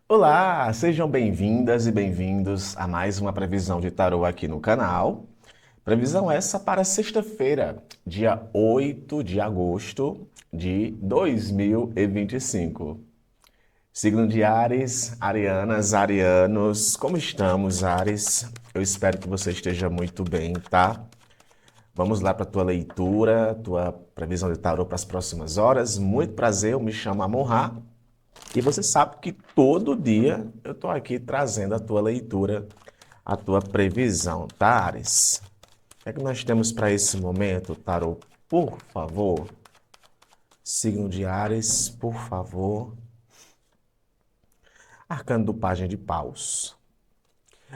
Olá, sejam bem-vindas e bem-vindos a mais uma previsão de tarô aqui no canal. Previsão essa para sexta-feira, dia 8 de agosto de 2025. Signo de Áries, arianas, arianos, como estamos, Áries? Eu espero que você esteja muito bem, tá? Vamos lá para a tua leitura, tua previsão de tarô para as próximas horas. Muito prazer, eu me chamo Amon-Ra. E você sabe que todo dia eu estou aqui trazendo a tua leitura, a tua previsão, tá, Ares? O que é que nós temos para esse momento, Tarô? Por favor, signo de Ares, por favor. Arcano do Pajem de Paus.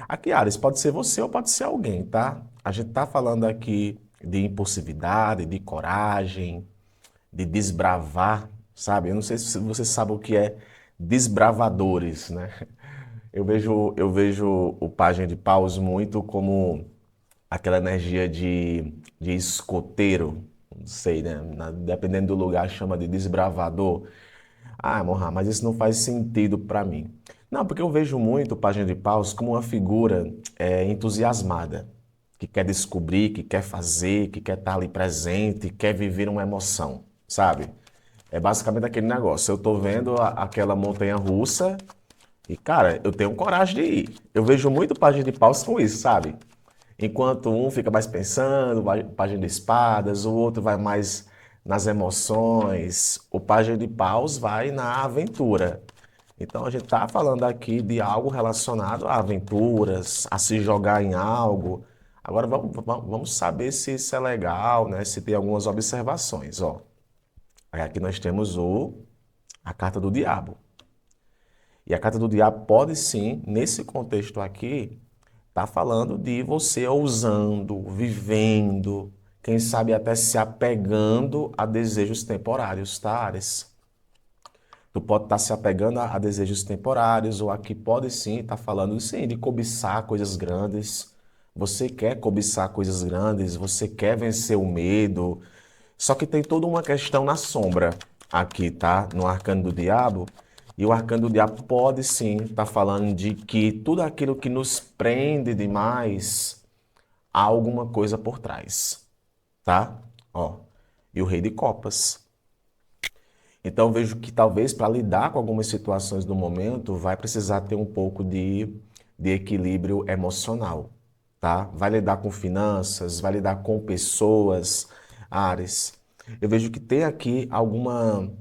Aqui, Ares, pode ser você ou pode ser alguém, tá? A gente tá falando aqui de impulsividade, de coragem, de desbravar, sabe? Eu não sei se você sabe o que é desbravadores, né? Eu vejo o Pajem de Paus muito como aquela energia de escoteiro, não sei, né? Dependendo do lugar, chama de desbravador. Ah, Mohamed, mas isso não faz sentido para mim. Não, porque eu vejo muito o Pajem de Paus como uma figura entusiasmada, que quer descobrir, que quer fazer, que quer estar ali presente, quer viver uma emoção, sabe? É basicamente aquele negócio. Eu tô vendo aquela montanha russa e, cara, eu tenho coragem de ir. Eu vejo muito página de paus com isso, sabe? Enquanto um fica mais pensando, página de espadas, o outro vai mais nas emoções, o página de paus vai na aventura. Então a gente tá falando aqui de algo relacionado a aventuras, a se jogar em algo. Agora vamos saber se isso é legal, né? Se tem algumas observações, ó. Aí aqui nós temos a carta do diabo. E a carta do diabo pode sim, nesse contexto aqui, estar falando de você ousando, vivendo, quem sabe até se apegando a desejos temporários, tá, Ares? Tu pode estar se apegando a desejos temporários, ou aqui pode sim estar falando sim, de cobiçar coisas grandes. Você quer cobiçar coisas grandes, você quer vencer o medo. Só que tem toda uma questão na sombra aqui, tá? No arcano do diabo. E o arcano do diabo pode sim estar falando de que tudo aquilo que nos prende demais, há alguma coisa por trás, tá? Ó, e o rei de copas. Então eu vejo que talvez para lidar com algumas situações do momento, vai precisar ter um pouco de equilíbrio emocional, tá? Vai lidar com finanças, vai lidar com pessoas, Ares. Eu vejo que tem aqui alguma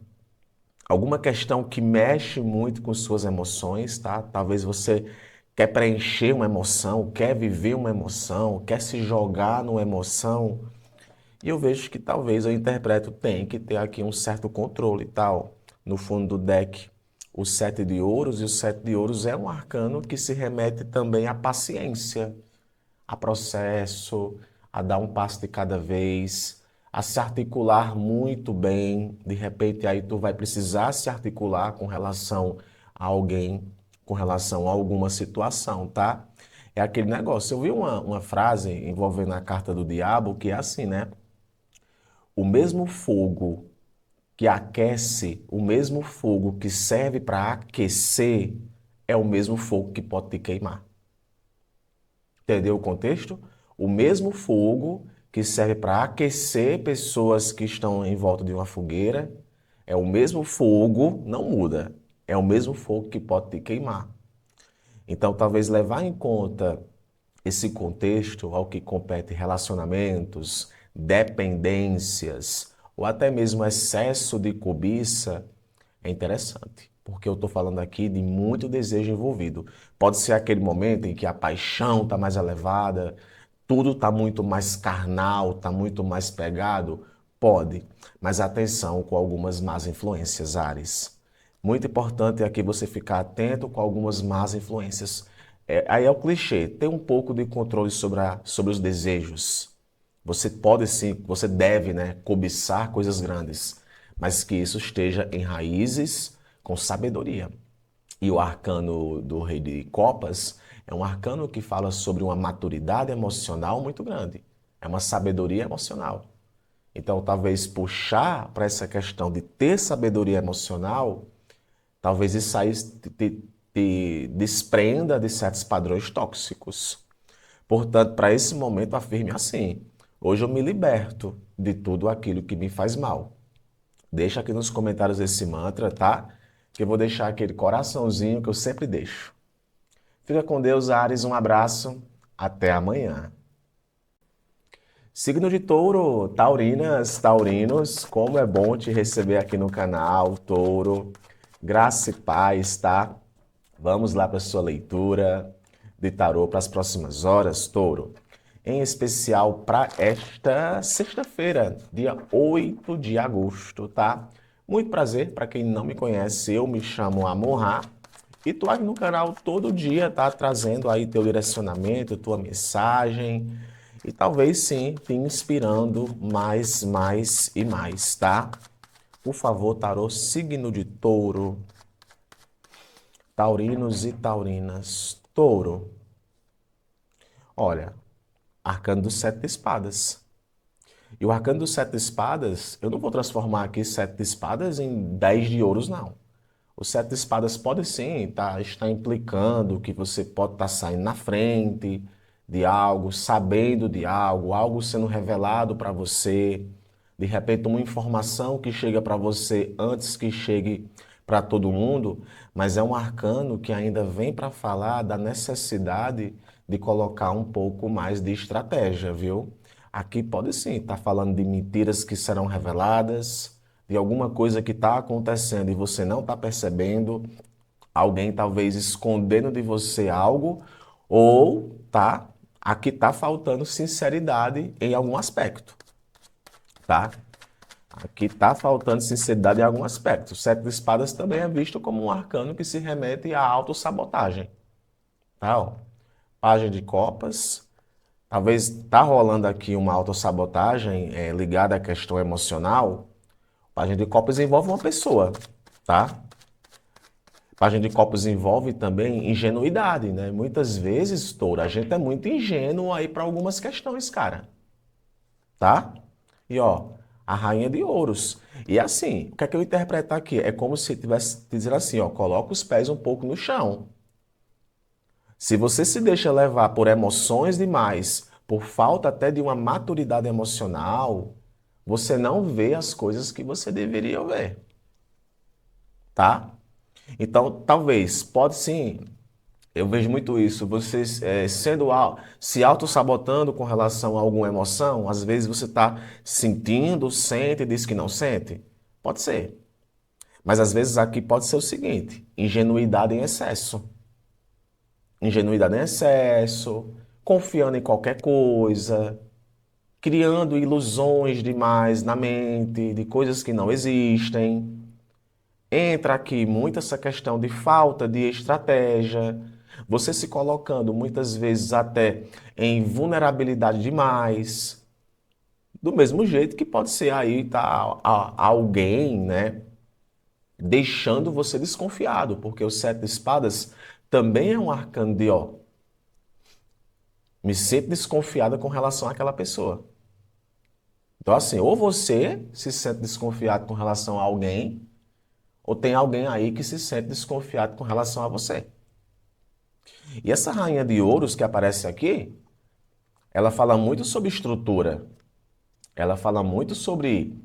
questão que mexe muito com suas emoções, tá? Talvez você quer preencher uma emoção, quer viver uma emoção, quer se jogar numa emoção. E eu vejo que talvez eu interpreto tem que ter aqui um certo controle e tal. No fundo do deck, o sete de ouros, e o sete de ouros é um arcano que se remete também à paciência, a processo, a dar um passo de cada vez, a se articular muito bem. De repente aí tu vai precisar se articular com relação a alguém, com relação a alguma situação, tá? É aquele negócio. Eu vi uma frase envolvendo a carta do diabo que é assim, né? O mesmo fogo que aquece, o mesmo fogo que serve para aquecer, é o mesmo fogo que pode te queimar. Entendeu o contexto? O mesmo fogo que serve para aquecer pessoas que estão em volta de uma fogueira, é o mesmo fogo, não muda, é o mesmo fogo que pode te queimar. Então, talvez levar em conta esse contexto ao que compete relacionamentos, dependências ou até mesmo excesso de cobiça é interessante, porque eu estou falando aqui de muito desejo envolvido. Pode ser aquele momento em que a paixão está mais elevada, tudo está muito mais carnal, está muito mais pegado? Pode, mas atenção com algumas más influências, Ares. Muito importante aqui você ficar atento com algumas más influências. Aí é o clichê, ter um pouco de controle sobre os desejos. Você pode sim, você deve, né, cobiçar coisas grandes, mas que isso esteja em raízes com sabedoria. E o arcano do Rei de Copas é um arcano que fala sobre uma maturidade emocional muito grande. É uma sabedoria emocional. Então, talvez puxar para essa questão de ter sabedoria emocional, talvez isso aí te te desprenda de certos padrões tóxicos. Portanto, para esse momento, afirme assim: hoje eu me liberto de tudo aquilo que me faz mal. Deixa aqui nos comentários esse mantra, tá? Que eu vou deixar aquele coraçãozinho que eu sempre deixo. Fica com Deus, Ares. Um abraço. Até amanhã. Signo de Touro, taurinas, taurinos, como é bom te receber aqui no canal, Touro. Graça e paz, tá? Vamos lá para a sua leitura de tarô para as próximas horas, Touro. Em especial para esta sexta-feira, dia 8 de agosto, tá? Muito prazer, para quem não me conhece, eu me chamo Amorra e tô aqui no canal todo dia, tá? Trazendo aí teu direcionamento, tua mensagem e talvez sim te inspirando mais e mais, tá? Por favor, tarô, signo de Touro. Taurinos e taurinas. Touro. Olha, arcano do sete de espadas. E o arcano do sete de espadas, eu não vou transformar aqui sete de espadas em 10 de ouros, não. O sete de espadas pode sim estar implicando que você pode estar saindo na frente de algo, sabendo de algo, algo sendo revelado para você. De repente, uma informação que chega para você antes que chegue para todo mundo, mas é um arcano que ainda vem para falar da necessidade de colocar um pouco mais de estratégia, viu? Aqui pode sim estar falando de mentiras que serão reveladas, de alguma coisa que está acontecendo e você não está percebendo, alguém talvez escondendo de você algo, ou aqui está faltando sinceridade em algum aspecto, tá? Aqui está faltando sinceridade em algum aspecto. O sete de espadas também é visto como um arcano que se remete à autossabotagem, tá? Ó, página de copas. Talvez está rolando aqui uma autossabotagem ligada à questão emocional. Página de copas envolve uma pessoa, tá? Página de copas envolve também ingenuidade, né? Muitas vezes, Touro, a gente é muito ingênuo aí para algumas questões, cara, tá? E ó, a rainha de ouros. E assim, o que é que eu interpreto aqui? É como se tivesse dizer assim, ó, coloca os pés um pouco no chão. Se você se deixa levar por emoções demais, por falta até de uma maturidade emocional, você não vê as coisas que você deveria ver, tá? Então, talvez, pode sim, eu vejo muito isso, você se auto-sabotando com relação a alguma emoção, às vezes você está sentindo, sente e diz que não sente. Pode ser. Mas às vezes aqui pode ser o seguinte, ingenuidade em excesso. Ingenuidade em excesso, confiando em qualquer coisa, criando ilusões demais na mente de coisas que não existem. Entra aqui muito essa questão de falta de estratégia, você se colocando muitas vezes até em vulnerabilidade demais, do mesmo jeito que pode ser aí alguém, né, deixando você desconfiado, porque o sete de espadas também é um arcano de ó, me sinto desconfiada com relação àquela pessoa. Então assim, ou você se sente desconfiado com relação a alguém, ou tem alguém aí que se sente desconfiado com relação a você. E essa rainha de ouros que aparece aqui, ela fala muito sobre estrutura. Ela fala muito sobre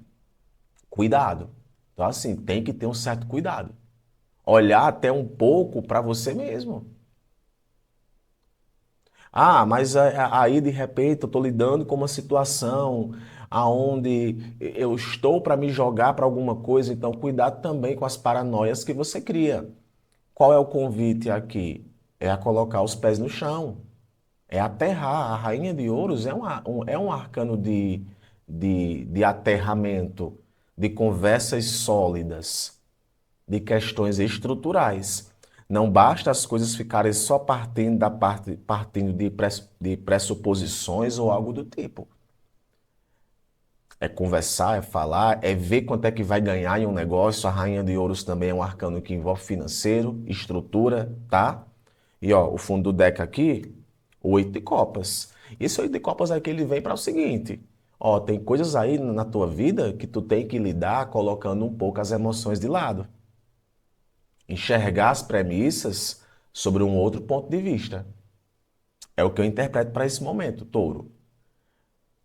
cuidado. Então, assim, tem que ter um certo cuidado. Olhar até um pouco para você mesmo. Ah, mas aí de repente eu estou lidando com uma situação aonde eu estou para me jogar para alguma coisa, então cuidado também com as paranoias que você cria. Qual é o convite aqui? É a colocar os pés no chão. É aterrar. A rainha de ouros é um arcano de aterramento, de conversas sólidas, de questões estruturais. Não basta as coisas ficarem só partindo de pressuposições ou algo do tipo. É conversar, é falar, é ver quanto é que vai ganhar em um negócio. A rainha de ouros também é um arcano que envolve financeiro, estrutura, tá? E ó, o fundo do deck aqui, o oito de copas. Esse oito de copas aqui ele vem para o seguinte, ó, tem coisas aí na tua vida que tu tem que lidar colocando um pouco as emoções de lado. Enxergar as premissas sobre um outro ponto de vista. É o que eu interpreto para esse momento, Touro.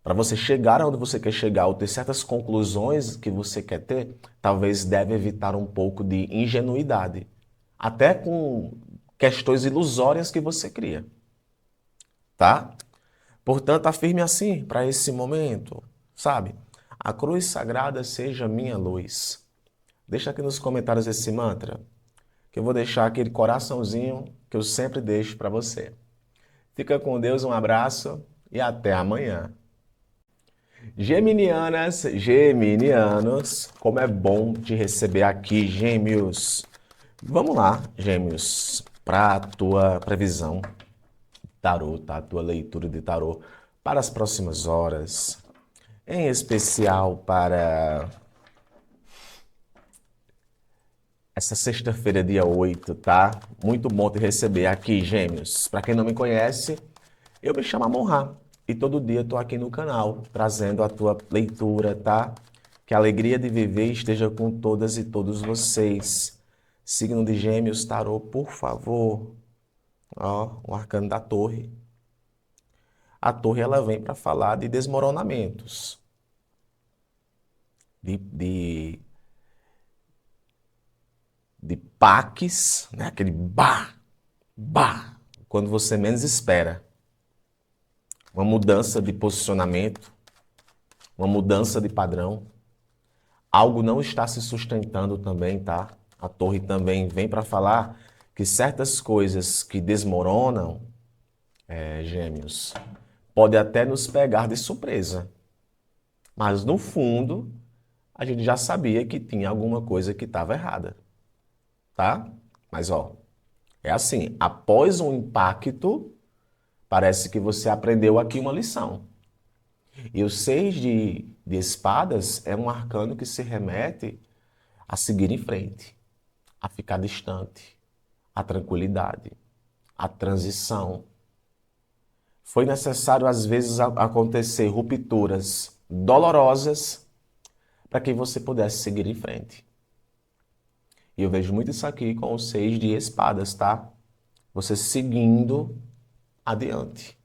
Para você chegar onde você quer chegar ou ter certas conclusões que você quer ter, talvez deve evitar um pouco de ingenuidade, até com questões ilusórias que você cria, tá? Portanto, afirme assim para esse momento, sabe? A cruz sagrada seja minha luz. Deixa aqui nos comentários esse mantra, que eu vou deixar aquele coraçãozinho que eu sempre deixo para você. Fica com Deus, um abraço e até amanhã. Geminianas, geminianos, como é bom te receber aqui, Gêmeos. Vamos lá, Gêmeos, para a tua previsão tarô, tá? A tua leitura de tarô para as próximas horas, em especial para essa sexta-feira, dia 8, tá? Muito bom te receber aqui, Gêmeos. Para quem não me conhece, eu me chamo Amon e todo dia estou aqui no canal trazendo a tua leitura, tá? Que a alegria de viver esteja com todas e todos vocês. Signo de Gêmeos, tarô, por favor. Ó, o arcano da torre. A torre ela vem para falar de desmoronamentos, de, de baques, né? Aquele bah, quando você menos espera. Uma mudança de posicionamento, uma mudança de padrão. Algo não está se sustentando também, tá? A torre também vem para falar que certas coisas que desmoronam, Gêmeos, pode até nos pegar de surpresa. Mas no fundo, a gente já sabia que tinha alguma coisa que estava errada, tá? Mas ó, é assim, após um impacto, parece que você aprendeu aqui uma lição. E o 6 de espadas é um arcano que se remete a seguir em frente, a ficar distante, a tranquilidade, a transição. Foi necessário, às vezes, acontecer rupturas dolorosas para que você pudesse seguir em frente. E eu vejo muito isso aqui com o 6 de espadas, tá? Você seguindo adiante,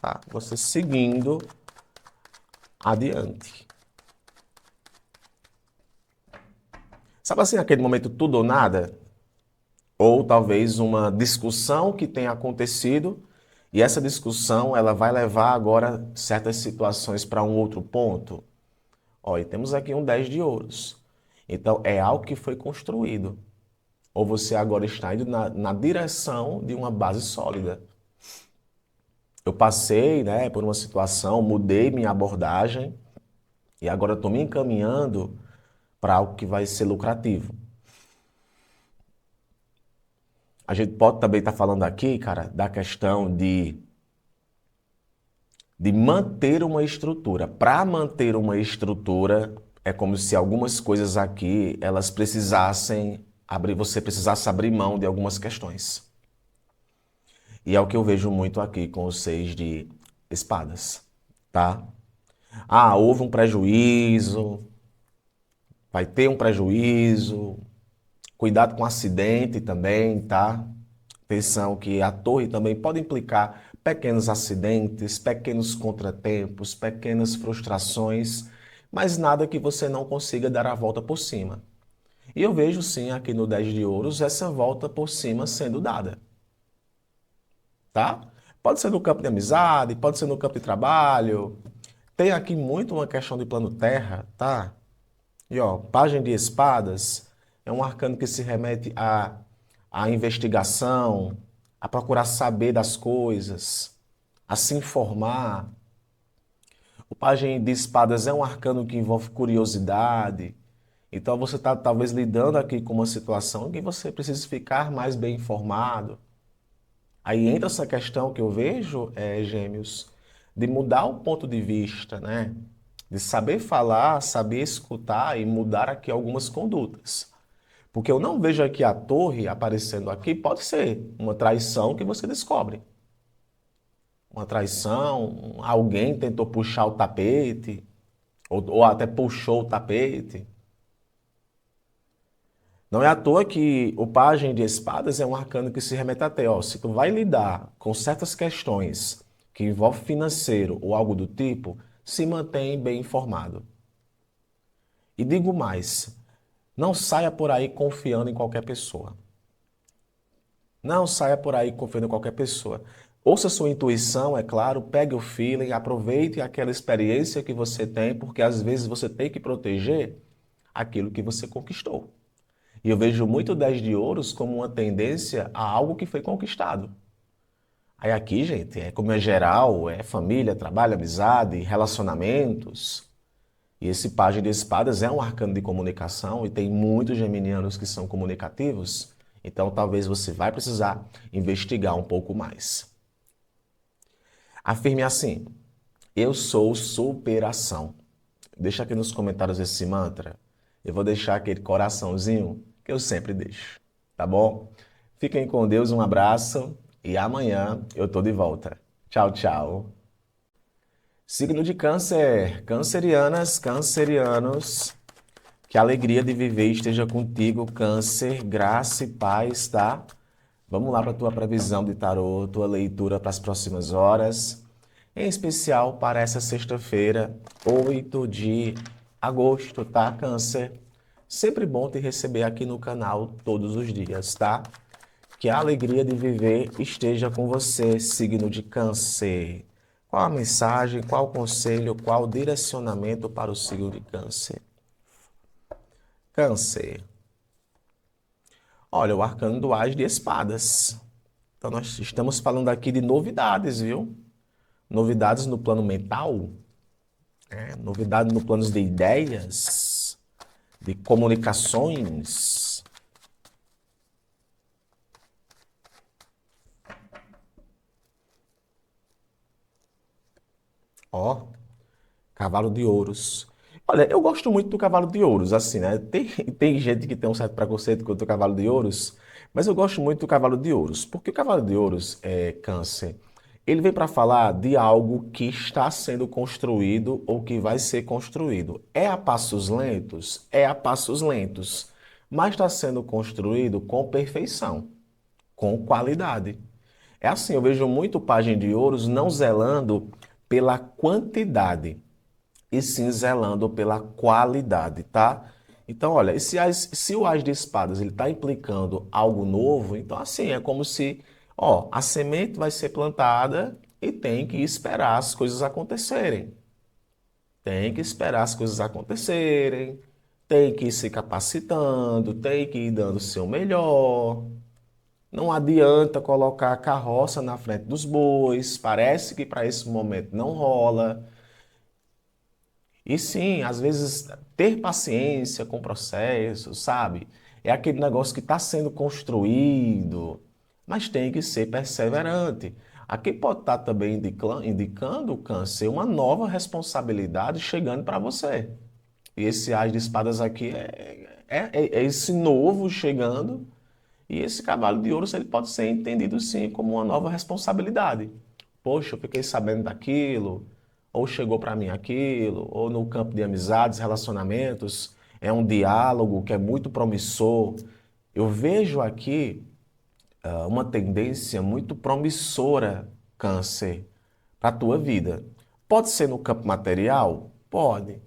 tá? Você seguindo adiante. Sabe assim, aquele momento tudo ou nada? Ou talvez uma discussão que tenha acontecido e essa discussão ela vai levar agora certas situações para um outro ponto. Ó, e temos aqui um 10 de ouros. Então, é algo que foi construído. Ou você agora está indo na direção de uma base sólida. Eu passei, né, por uma situação, mudei minha abordagem e agora estou me encaminhando para algo que vai ser lucrativo. A gente pode também estar falando aqui, cara, da questão de manter uma estrutura. Para manter uma estrutura, é como se algumas coisas aqui, elas precisassem abrir, você precisasse abrir mão de algumas questões. E é o que eu vejo muito aqui com os 6 de espadas, tá? Ah, houve um prejuízo, vai ter um prejuízo, cuidado com acidente também, tá? Atenção que a torre também pode implicar pequenos acidentes, pequenos contratempos, pequenas frustrações, mas nada que você não consiga dar a volta por cima. E eu vejo sim aqui no 10 de ouros essa volta por cima sendo dada, tá? Pode ser no campo de amizade, pode ser no campo de trabalho. Tem aqui muito uma questão de plano terra, tá? E ó, página de espadas é um arcano que se remete à investigação, a procurar saber das coisas, a se informar. O pajem de espadas é um arcano que envolve curiosidade. Então você está talvez lidando aqui com uma situação em que você precisa ficar mais bem informado. Aí entra essa questão que eu vejo, Gêmeos, de mudar o ponto de vista, né? De saber falar, saber escutar e mudar aqui algumas condutas. Porque eu não vejo aqui a torre aparecendo aqui, pode ser uma traição que você descobre. Uma traição, alguém tentou puxar o tapete, ou até puxou o tapete. Não é à toa que o pajem de espadas é um arcano que se remete até, ó, se tu vai lidar com certas questões que envolvem financeiro ou algo do tipo, se mantém bem informado. E digo mais, não saia por aí confiando em qualquer pessoa. Não saia por aí confiando em qualquer pessoa. Ouça sua intuição, é claro, pegue o feeling, aproveite aquela experiência que você tem, porque às vezes você tem que proteger aquilo que você conquistou. E eu vejo muito 10 de ouros como uma tendência a algo que foi conquistado. Aí aqui, gente, é como é geral, é família, trabalho, amizade, relacionamentos. E esse pajem de espadas é um arcano de comunicação e tem muitos geminianos que são comunicativos. Então talvez você vai precisar investigar um pouco mais. Afirme assim: eu sou superação. Deixa aqui nos comentários esse mantra. Eu vou deixar aquele coraçãozinho que eu sempre deixo, tá bom? Fiquem com Deus, um abraço e amanhã eu tô de volta. Tchau, tchau. Signo de Câncer, cancerianas, cancerianos, que a alegria de viver esteja contigo, Câncer, graça e paz, tá? Vamos lá para a tua previsão de tarô, tua leitura para as próximas horas, em especial para essa sexta-feira, 8 de agosto, tá, Câncer? Sempre bom te receber aqui no canal todos os dias, tá? Que a alegria de viver esteja com você, signo de Câncer. Qual a mensagem, qual o conselho, qual o direcionamento para o signo de Câncer? Câncer. Olha, o arcano do Ás de Espadas. Então, nós estamos falando aqui de novidades, viu? Novidades no plano mental, novidades no plano de ideias, de comunicações. Ó, cavalo de ouros. Olha, eu gosto muito do cavalo de ouros, assim, né? Tem gente que tem um certo preconceito contra o cavalo de ouros, mas eu gosto muito do cavalo de ouros, porque o cavalo de ouros é câncer. Ele vem para falar de algo que está sendo construído ou que vai ser construído. É a passos lentos? É a passos lentos, mas está sendo construído com perfeição, com qualidade. É assim, eu vejo muito pajem de ouros não zelando pela quantidade, e sim zelando pela qualidade, tá? Então, olha, se o As de Espadas ele está implicando algo novo, então assim, é como se, ó, a semente vai ser plantada e tem que esperar as coisas acontecerem. Tem que esperar as coisas acontecerem, tem que ir se capacitando, tem que ir dando o seu melhor. Não adianta colocar a carroça na frente dos bois, parece que para esse momento não rola. E sim, às vezes ter paciência com o processo, sabe? É aquele negócio que está sendo construído, mas tem que ser perseverante. Aqui pode estar também indicando o câncer, uma nova responsabilidade chegando para você. E esse As de Espadas aqui é esse novo chegando, e esse cavalo de ouro ele pode ser entendido sim como uma nova responsabilidade. Poxa, eu fiquei sabendo daquilo, ou chegou para mim aquilo, ou no campo de amizades, relacionamentos, é um diálogo que é muito promissor. Eu vejo aqui uma tendência muito promissora, Câncer, para a tua vida. Pode ser no campo material? Pode,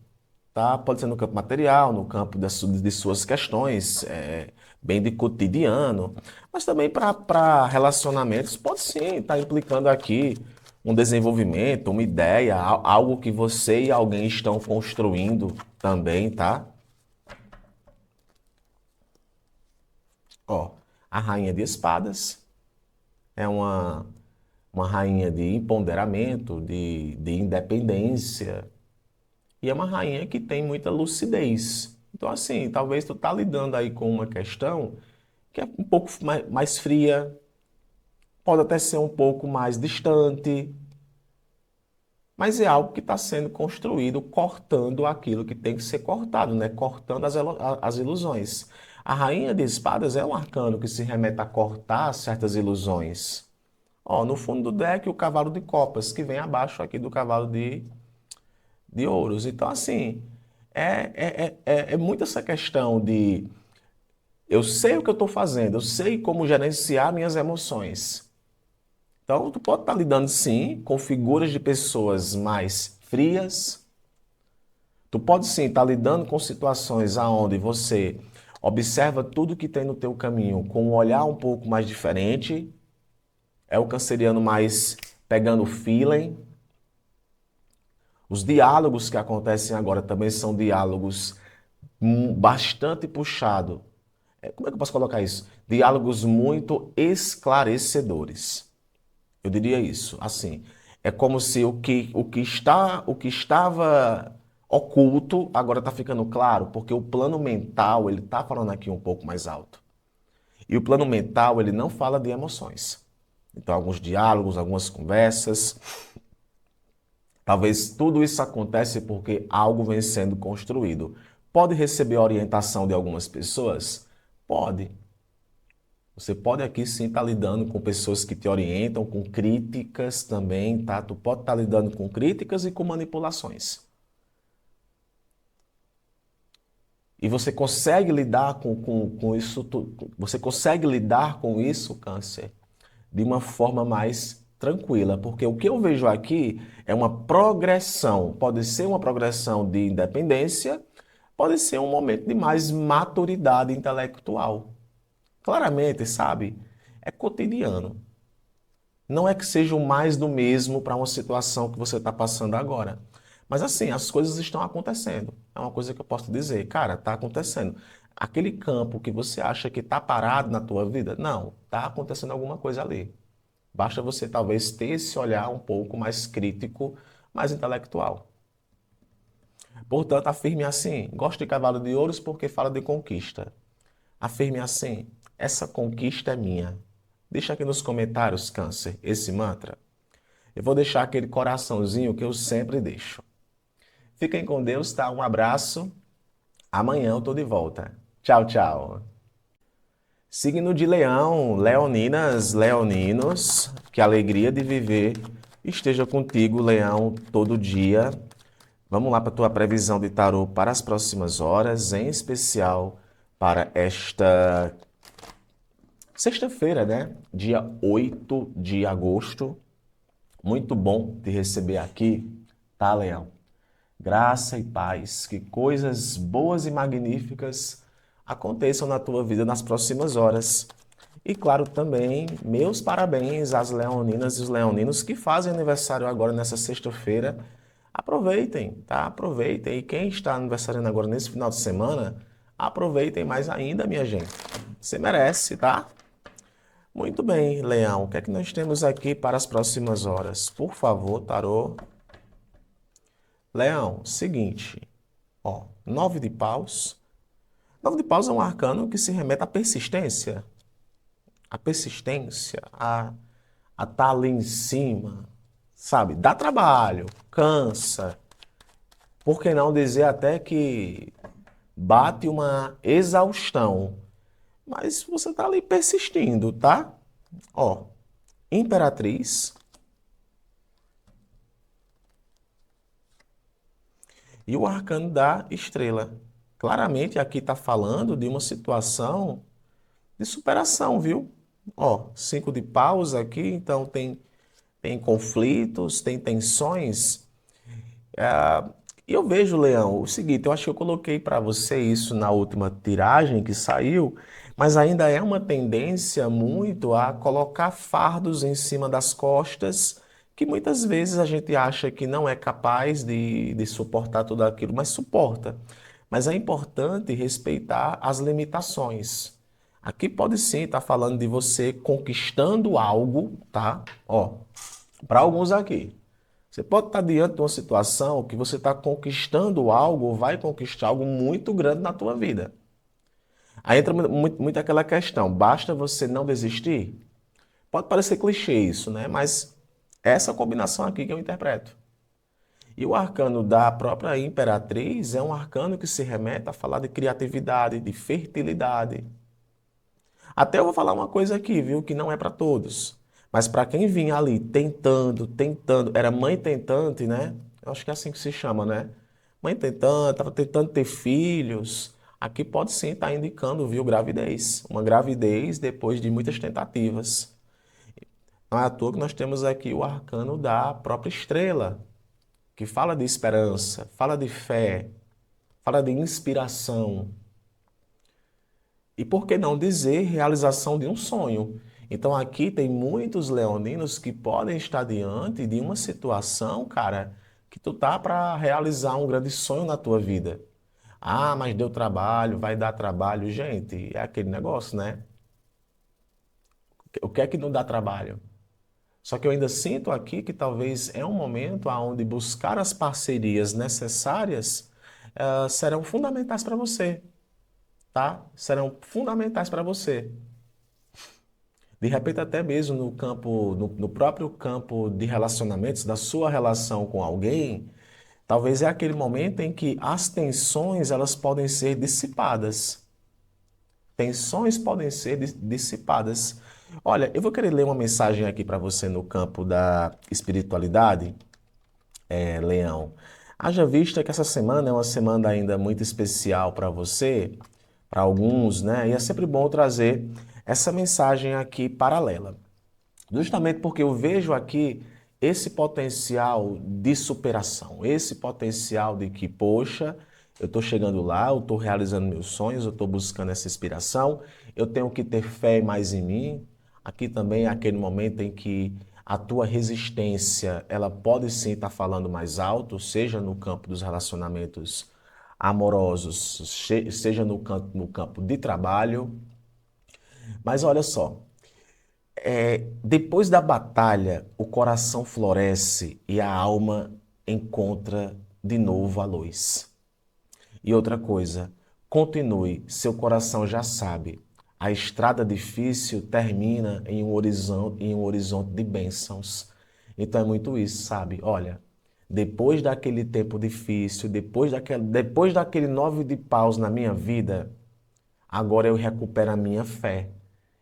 tá? Pode ser no campo material, no campo de suas questões, bem de cotidiano, mas também para relacionamentos, pode sim estar implicando aqui um desenvolvimento, uma ideia, algo que você e alguém estão construindo também, tá? Ó, a Rainha de Espadas é uma rainha de empoderamento, de independência, e é uma rainha que tem muita lucidez. Então, assim, talvez tu tá lidando aí com uma questão que é um pouco mais fria, pode até ser um pouco mais distante, mas é algo que está sendo construído, cortando aquilo que tem que ser cortado, né? Cortando as ilusões. A Rainha de Espadas é um arcano que se remete a cortar certas ilusões. Ó, no fundo do deck, o cavalo de copas, que vem abaixo aqui do cavalo de ouros. Então, assim, é muito essa questão de Eu sei o que eu estou fazendo, eu sei como gerenciar minhas emoções. Então, tu pode estar lidando sim com figuras de pessoas mais frias. Tu pode sim estar lidando com situações aonde você observa tudo que tem no teu caminho com um olhar um pouco mais diferente. É o canceriano mais pegando feeling. Os diálogos que acontecem agora também são diálogos bastante puxados. Como é que eu posso colocar isso? Diálogos muito esclarecedores. Eu diria isso, assim. É como se o que estava oculto agora está ficando claro, porque o plano mental, ele está falando aqui um pouco mais alto. E o plano mental, ele não fala de emoções. Então, alguns diálogos, algumas conversas, talvez tudo isso acontece porque algo vem sendo construído. Pode receber orientação de algumas pessoas? Pode. Você pode aqui sim estar lidando com pessoas que te orientam, com críticas também, tá? Tu pode estar lidando com críticas e com manipulações. E você consegue lidar com isso, você consegue lidar com isso, Câncer, de uma forma mais tranquila, porque o que eu vejo aqui é uma progressão, pode ser uma progressão de independência, pode ser um momento de mais maturidade intelectual. Claramente, sabe? É cotidiano. Não é que seja o mais do mesmo para uma situação que você está passando agora. Mas assim, as coisas estão acontecendo. É uma coisa que eu posso dizer, cara, está acontecendo. Aquele campo que você acha que está parado na tua vida, não, está acontecendo alguma coisa ali. Basta você talvez ter esse olhar um pouco mais crítico, mais intelectual. Portanto, afirme assim: gosto de cavalo de ouros porque fala de conquista. Afirme assim: essa conquista é minha. Deixa aqui nos comentários, Câncer, esse mantra. Eu vou deixar aquele coraçãozinho que eu sempre deixo. Fiquem com Deus, tá? Um abraço. Amanhã eu tô de volta. Tchau, tchau. Signo de Leão, leoninas, leoninos, que alegria de viver esteja contigo, Leão, todo dia. Vamos lá para a tua previsão de tarô para as próximas horas, em especial para esta sexta-feira, né? Dia 8 de agosto. Muito bom te receber aqui, tá, Leão? Graça e paz, que coisas boas e magníficas aconteçam na tua vida nas próximas horas. E claro, também meus parabéns às leoninas e os leoninos que fazem aniversário agora nessa sexta-feira. Aproveitem, tá? Aproveitem. E quem está aniversariando agora nesse final de semana, aproveitem mais ainda, minha gente. Você merece, tá? Muito bem, Leão. O que é que nós temos aqui para as próximas horas? Por favor, tarô. Leão, seguinte, ó, 9 de paus. 9 de paus é um arcano que se remete à persistência, a estar ali em cima, sabe? Dá trabalho, cansa. Por que não dizer até que bate uma exaustão? Mas você tá ali persistindo, tá? Ó, Imperatriz e o arcano da estrela. Claramente aqui está falando de uma situação de superação, viu? Ó, 5 de paus aqui, então tem conflitos, tem tensões. E eu vejo, Leão, o seguinte, eu acho que eu coloquei para você isso na última tiragem que saiu, mas ainda é uma tendência muito a colocar fardos em cima das costas, que muitas vezes a gente acha que não é capaz de suportar tudo aquilo, mas suporta. Mas é importante respeitar as limitações. Aqui pode sim estar falando de você conquistando algo, tá? Ó, para alguns aqui. Você pode estar diante de uma situação que você está conquistando algo, ou vai conquistar algo muito grande na tua vida. Aí entra muito aquela questão, basta você não desistir? Pode parecer clichê isso, né? Mas essa combinação aqui que eu interpreto. E o arcano da própria imperatriz é um arcano que se remete a falar de criatividade, de fertilidade. Até eu vou falar uma coisa aqui, viu, que não é para todos. Mas para quem vinha ali tentando, era mãe tentante, né? Eu acho que é assim que se chama, né? Mãe tentando, estava tentando ter filhos. aqui pode sim estar indicando, viu, gravidez. Uma gravidez depois de muitas tentativas. Não é à toa que nós temos aqui o arcano da própria estrela, que fala de esperança, fala de fé, fala de inspiração. E por que não dizer realização de um sonho? Então aqui tem muitos leoninos que podem estar diante de uma situação, cara, que tu tá para realizar um grande sonho na tua vida. Ah, mas deu trabalho, vai dar trabalho. Gente, é aquele negócio, né? O que é que não dá trabalho? Só que eu ainda sinto aqui que talvez é um momento onde buscar as parcerias necessárias serão fundamentais para você, tá? Serão fundamentais para você. De repente, até mesmo no campo, no próprio campo de relacionamentos, da sua relação com alguém, talvez é aquele momento em que as tensões elas podem ser dissipadas. Tensões podem ser dissipadas. Olha, eu vou querer ler uma mensagem aqui para você no campo da espiritualidade, Leão. Haja vista que essa semana é uma semana ainda muito especial para você, para alguns, né? E é sempre bom trazer essa mensagem aqui paralela. Justamente porque eu vejo aqui esse potencial de superação, esse potencial de que, poxa, eu estou chegando lá, eu estou realizando meus sonhos, eu estou buscando essa inspiração, eu tenho que ter fé mais em mim. Aqui também é aquele momento em que a tua resistência, ela pode sim estar falando mais alto, seja no campo dos relacionamentos amorosos, seja no campo de trabalho. Mas olha só, depois da batalha, o coração floresce e a alma encontra de novo a luz. E outra coisa, continue, seu coração já sabe. A estrada difícil termina em um horizonte de bênçãos. Então é muito isso, sabe? Olha, depois daquele tempo difícil, depois daquele 9 de paus na minha vida, agora eu recupero a minha fé,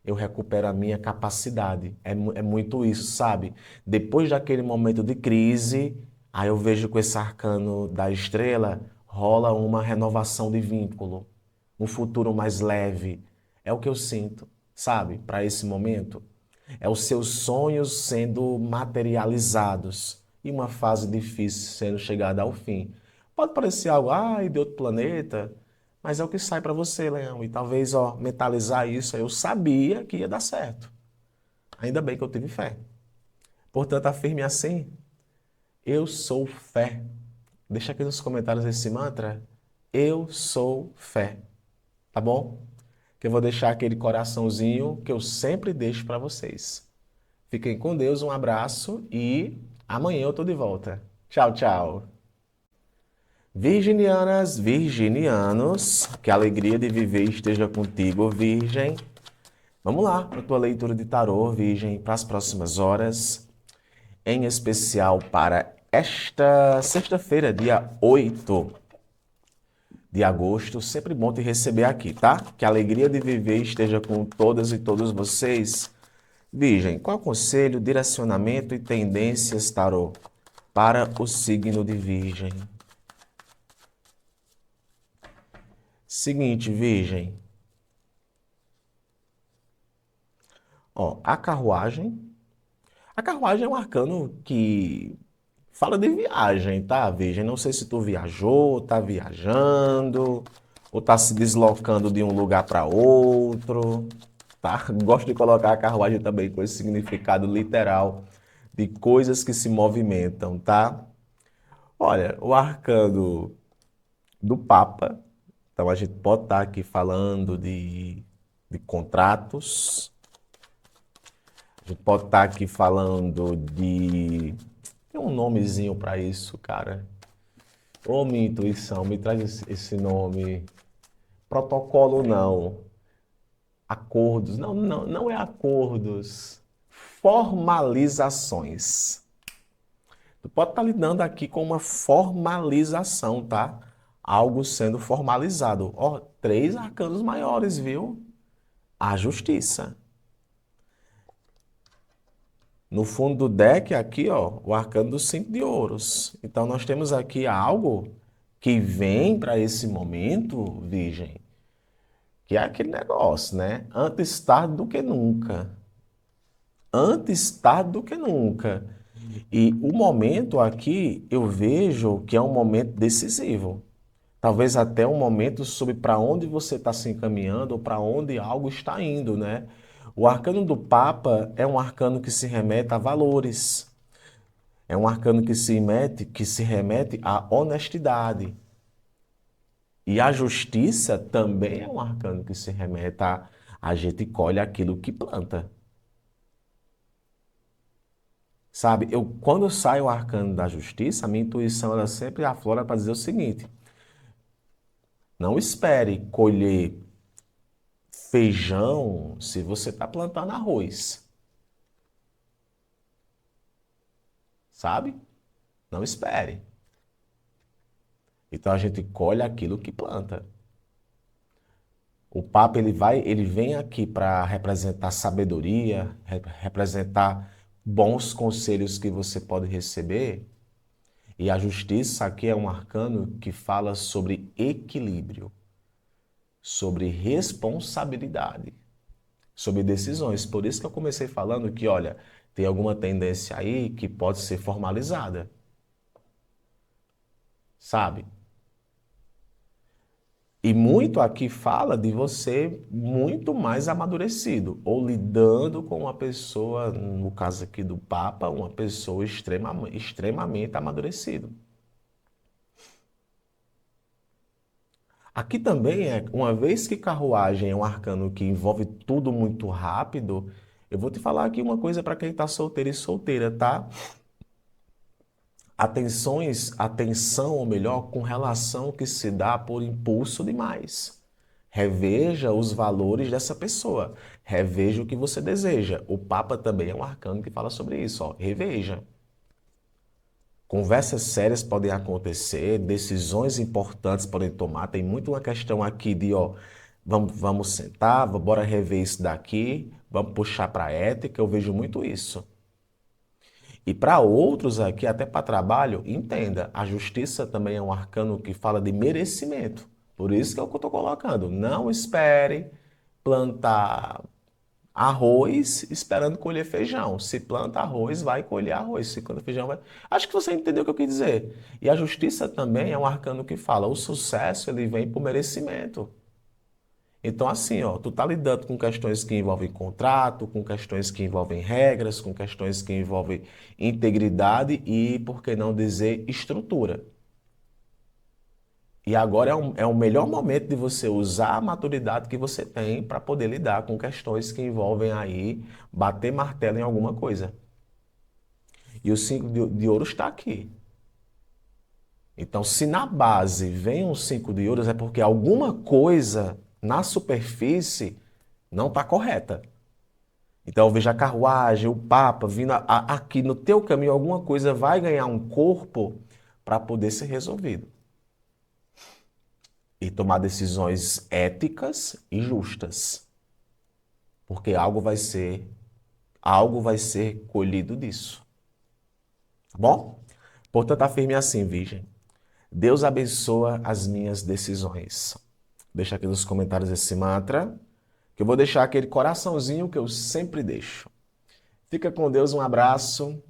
eu recupero a minha capacidade. É muito isso, sabe? Depois daquele momento de crise, aí eu vejo com esse arcano da estrela, rola uma renovação de vínculo, um futuro mais leve. É o que eu sinto, sabe? Para esse momento. É os seus sonhos sendo materializados e uma fase difícil sendo chegada ao fim. Pode parecer algo, ai, de outro planeta, mas é o que sai para você, Leão. E talvez, ó, mentalizar isso, eu sabia que ia dar certo. Ainda bem que eu tive fé. Portanto, afirme assim: eu sou fé. Deixa aqui nos comentários esse mantra. Eu sou fé. Tá bom? Que eu vou deixar aquele coraçãozinho que eu sempre deixo para vocês. Fiquem com Deus, um abraço e amanhã eu tô de volta. Tchau, tchau. Virginianas, virginianos, que a alegria de viver esteja contigo, Virgem. Vamos lá para a tua leitura de tarô, Virgem, para as próximas horas, em especial para esta sexta-feira, dia 8 de agosto. Sempre bom te receber aqui, tá? Que a alegria de viver esteja com todas e todos vocês. Virgem, qual conselho, direcionamento e tendências, tarô, para o signo de Virgem? Seguinte, Virgem. Ó, a carruagem. A carruagem é um arcano que fala de viagem, tá, Virgem? Não sei se tu viajou, tá viajando, ou tá se deslocando de um lugar para outro, tá? Gosto de colocar a carruagem também com esse significado literal de coisas que se movimentam, tá? Olha, o arcano do Papa, então a gente pode estar aqui falando de contratos, a gente pode estar aqui falando de. Tem um nomezinho para isso, cara. Ô, minha intuição, me traz esse nome. Protocolo não. Acordos. Não, não, não é acordos. Formalizações. Tu pode estar lidando aqui com uma formalização, tá? Algo sendo formalizado. Ó, 3 arcanos maiores, viu? A justiça. No fundo do deck, aqui, ó, o arcano do 5 de ouros. Então, nós temos aqui algo que vem para esse momento, Virgem, Que é aquele negócio, né? Antes tarde do que nunca. Antes tarde do que nunca. E o momento aqui eu vejo que é um momento decisivo. Talvez até um momento sobre para onde você está se encaminhando ou para onde algo está indo, né? O arcano do Papa é um arcano que se remete a valores. É um arcano que se remete à honestidade. E a justiça também é um arcano que se remete a gente colhe aquilo que planta. Sabe, quando sai o arcano da justiça, a minha intuição ela sempre aflora para dizer o seguinte: não espere colher feijão se você está plantando arroz, sabe? Não espere. Então a gente colhe aquilo que planta. O Papa ele vem aqui para representar sabedoria, representar bons conselhos que você pode receber. E a justiça aqui é um arcano que fala sobre equilíbrio, sobre responsabilidade, sobre decisões. Por isso que eu comecei falando que, olha, tem alguma tendência aí que pode ser formalizada, sabe? E muito aqui fala de você muito mais amadurecido, ou lidando com uma pessoa, no caso aqui do Papa, uma pessoa extremamente amadurecida. Aqui também é, uma vez que carruagem é um arcano que envolve tudo muito rápido, eu vou te falar aqui uma coisa para quem está solteiro e solteira, tá? Atenção, ou melhor, com relação que se dá por impulso demais. Reveja os valores dessa pessoa. Reveja o que você deseja. O Papa também é um arcano que fala sobre isso, ó. Reveja. Conversas sérias podem acontecer, decisões importantes podem tomar. Tem muito uma questão aqui de, ó, vamos sentar, bora rever isso daqui, vamos puxar para a ética. Eu vejo muito isso. E para outros aqui, até para trabalho, entenda, a justiça também é um arcano que fala de merecimento. Por isso que é o que eu estou colocando. Não espere plantar arroz esperando colher feijão. Se planta arroz, vai colher arroz. Se planta feijão, vai. Acho que você entendeu o que eu quis dizer. E a justiça também é um arcano que fala, o sucesso ele vem por merecimento. Então, assim, ó, tu tá lidando com questões que envolvem contrato, com questões que envolvem regras, com questões que envolvem integridade e, por que não dizer, estrutura. E agora é o melhor momento de você usar a maturidade que você tem para poder lidar com questões que envolvem aí bater martelo em alguma coisa. E o 5 de ouros está aqui. Então, se na base vem um 5 de ouros, é porque alguma coisa na superfície não está correta. Então, veja a carruagem, o Papa vindo aqui no teu caminho, alguma coisa vai ganhar um corpo para poder ser resolvido. E tomar decisões éticas e justas. Porque algo vai ser colhido disso. Tá bom? Portanto, afirme assim, Virgem. Deus abençoa as minhas decisões. Deixa aqui nos comentários esse mantra, que eu vou deixar aquele coraçãozinho que eu sempre deixo. Fica com Deus, um abraço.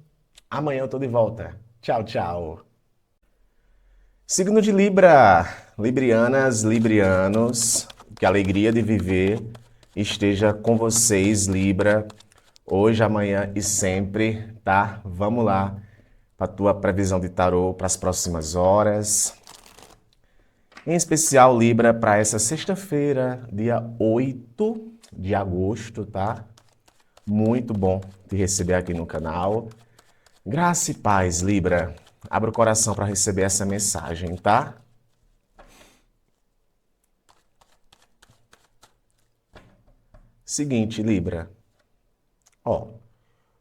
Amanhã eu tô de volta. Tchau, tchau. Signo de Libra, Librianas, Librianos, que a alegria de viver esteja com vocês, Libra, hoje, amanhã e sempre, tá? Vamos lá para a tua previsão de tarô para as próximas horas. Em especial, Libra, para essa sexta-feira, dia 8 de agosto, tá? Muito bom te receber aqui no canal. Graça e paz, Libra. Abra o coração para receber essa mensagem, tá? Seguinte, Libra. Ó,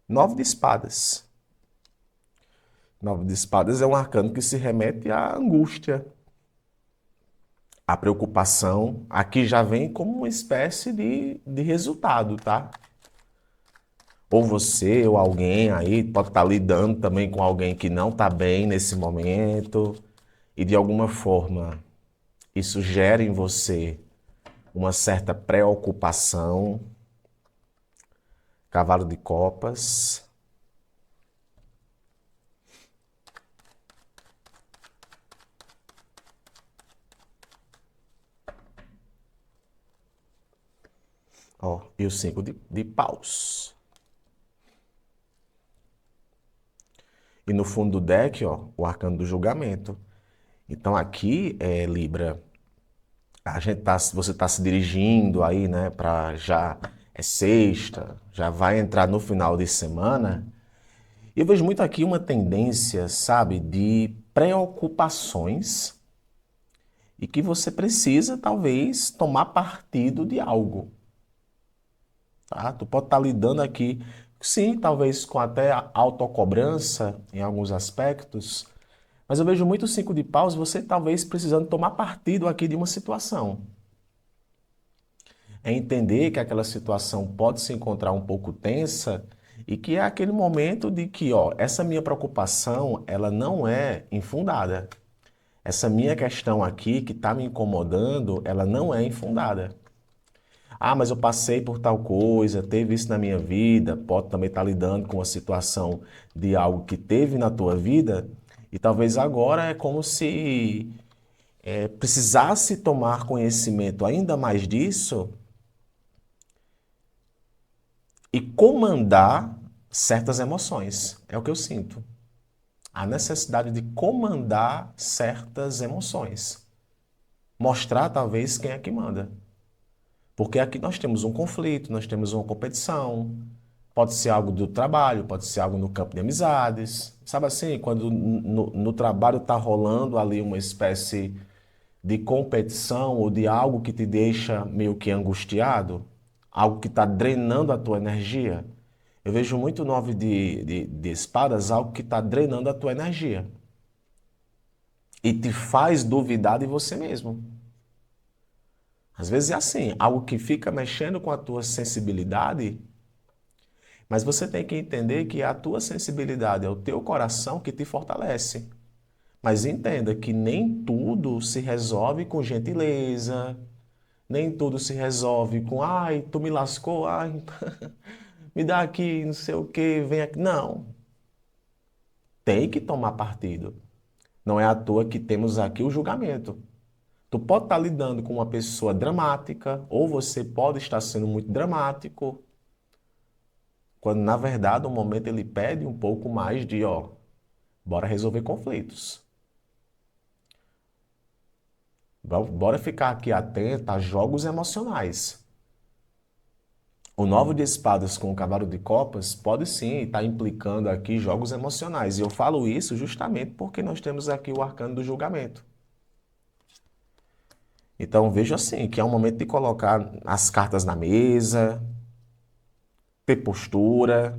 9 de espadas. 9 de espadas é um arcano que se remete à angústia, à preocupação. Aqui já vem como uma espécie de resultado, tá? Ou você ou alguém aí pode estar lidando também com alguém que não está bem nesse momento e de alguma forma isso gera em você uma certa preocupação. Cavalo de copas. Ó, e o 5 de paus. E no fundo do deck, ó, o arcano do julgamento. Então aqui, Libra, você está se dirigindo aí, né, para já é sexta, já vai entrar no final de semana. E eu vejo muito aqui uma tendência, sabe, de preocupações e que você precisa, talvez, tomar partido de algo. Tá? Tu pode estar lidando aqui, sim, talvez com até autocobrança em alguns aspectos, mas eu vejo muito 5 de paus, você talvez precisando tomar partido aqui de uma situação. É entender que aquela situação pode se encontrar um pouco tensa e que é aquele momento de que, ó, essa minha preocupação, ela não é infundada. Essa minha questão aqui que está me incomodando, ela não é infundada. Ah, mas eu passei por tal coisa, teve isso na minha vida, pode também estar lidando com a situação de algo que teve na tua vida, e talvez agora é como se precisasse tomar conhecimento ainda mais disso e comandar certas emoções. É o que eu sinto. A necessidade de comandar certas emoções. Mostrar talvez quem é que manda. Porque aqui nós temos um conflito, nós temos uma competição, pode ser algo do trabalho, pode ser algo no campo de amizades. Sabe assim, quando no trabalho está rolando ali uma espécie de competição ou de algo que te deixa meio que angustiado, algo que está drenando a tua energia. Eu vejo muito 9 de espadas, algo que está drenando a tua energia e te faz duvidar de você mesmo. Às vezes é assim, algo que fica mexendo com a tua sensibilidade, mas você tem que entender que a tua sensibilidade é o teu coração que te fortalece. Mas entenda que nem tudo se resolve com gentileza, nem tudo se resolve com, ai, tu me lascou, ai, me dá aqui, não sei o que, vem aqui. Não. Tem que tomar partido. Não é à toa que temos aqui o julgamento. Tu pode estar lidando com uma pessoa dramática, ou você pode estar sendo muito dramático, quando na verdade o momento ele pede um pouco mais de, ó, bora resolver conflitos. Bora ficar aqui atento a jogos emocionais. O 9 de espadas com o cavalo de copas pode sim estar implicando aqui jogos emocionais. E eu falo isso justamente porque nós temos aqui o arcano do julgamento. Então vejo assim, que é um momento de colocar as cartas na mesa, ter postura,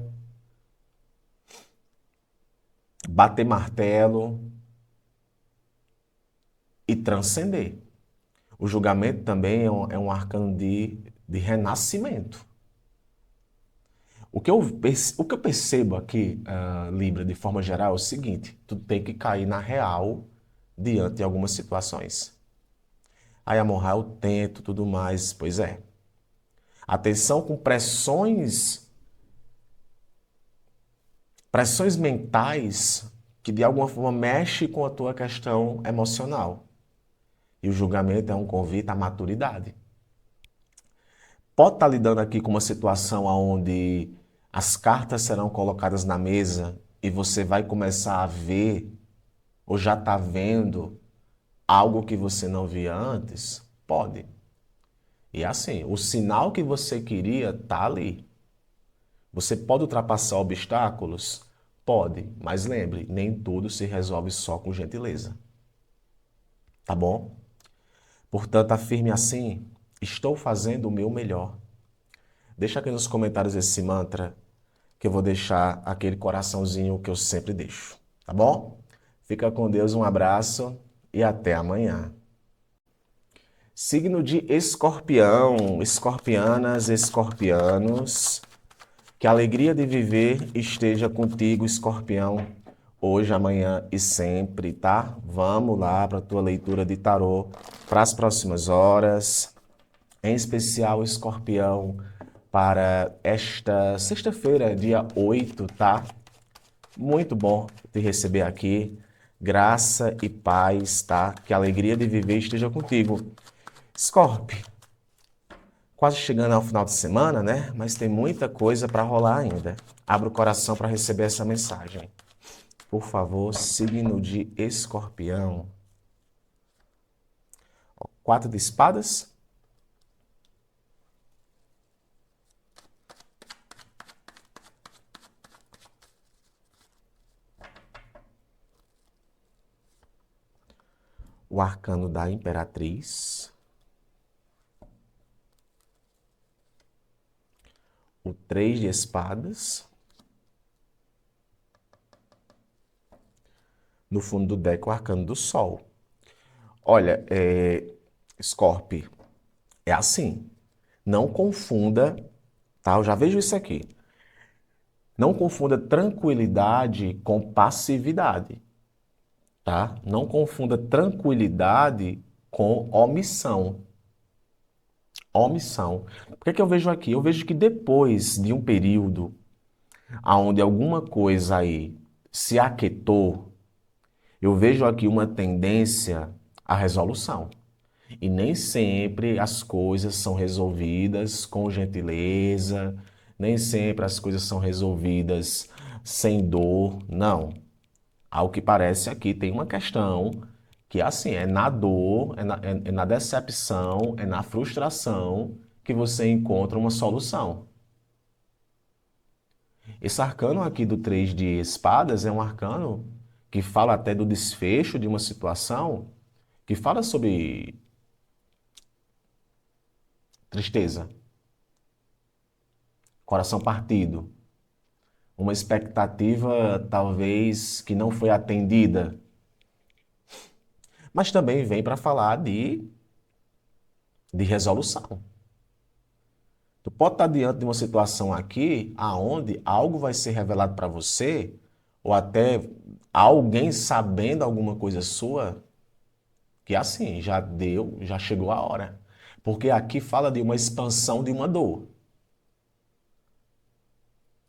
bater martelo e transcender. O julgamento também é um arcano de renascimento. O que eu percebo aqui, Libra, de forma geral, é o seguinte: tu tem que cair na real diante de algumas situações. Aí, amor, eu tento, tudo mais. Pois é. Atenção com pressões mentais que de alguma forma mexe com a tua questão emocional. E o julgamento é um convite à maturidade. Pode estar lidando aqui com uma situação onde as cartas serão colocadas na mesa e você vai começar a ver, ou já está vendo, algo que você não via antes? Pode. E assim, o sinal que você queria está ali. Você pode ultrapassar obstáculos? Pode, mas lembre, nem tudo se resolve só com gentileza. Tá bom? Portanto, afirme assim: estou fazendo o meu melhor. Deixa aqui nos comentários esse mantra, que eu vou deixar aquele coraçãozinho que eu sempre deixo. Tá bom? Fica com Deus, um abraço e até amanhã. Signo de Escorpião, escorpianas, escorpianos, que a alegria de viver esteja contigo, escorpião, hoje, amanhã e sempre, tá? Vamos lá para a tua leitura de tarô para as próximas horas. em especial Escorpião, para esta sexta-feira, dia 8, tá? Muito bom te receber aqui. Graça e paz, tá? Que a alegria de viver esteja contigo. Scorpio, quase chegando ao final de semana, né? Mas tem muita coisa para rolar ainda. Abra o coração para receber essa mensagem. Por favor, signo de Escorpião. Quatro de espadas. O arcano da Imperatriz. O três de espadas. No fundo do deck, o arcano do Sol. Olha, Scorpio, é assim. Não confunda, tá? Eu já vejo isso aqui. Não confunda tranquilidade com passividade, tá? Não confunda tranquilidade com omissão. Omissão. O que é que eu vejo aqui? Eu vejo que depois de um período onde alguma coisa aí se aquietou, eu vejo aqui uma tendência à resolução. E nem sempre as coisas são resolvidas com gentileza, nem sempre as coisas são resolvidas sem dor. Não. Ao que parece aqui tem uma questão que assim, é na dor, é na decepção, é na frustração que você encontra uma solução. Esse arcano aqui do três de espadas é um arcano que fala até do desfecho de uma situação, que fala sobre tristeza, coração partido, uma expectativa talvez que não foi atendida, mas também vem para falar de resolução. Tu pode estar diante de uma situação aqui aonde algo vai ser revelado para você, ou até alguém sabendo alguma coisa sua, que assim, já deu, já chegou a hora. Porque aqui fala de uma expansão de uma dor.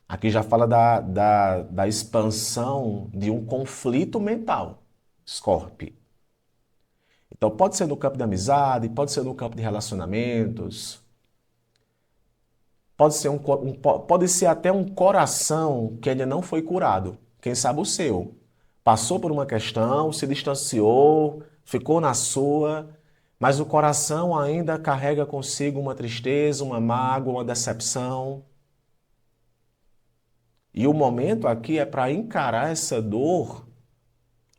Aqui já fala da expansão de um conflito mental, Scorpio. Então pode ser no campo de amizade, pode ser no campo de relacionamentos, pode ser, pode ser até um coração que ainda não foi curado. Quem sabe o seu. Passou por uma questão, se distanciou, ficou na sua, mas o coração ainda carrega consigo uma tristeza, uma mágoa, uma decepção. E o momento aqui é para encarar essa dor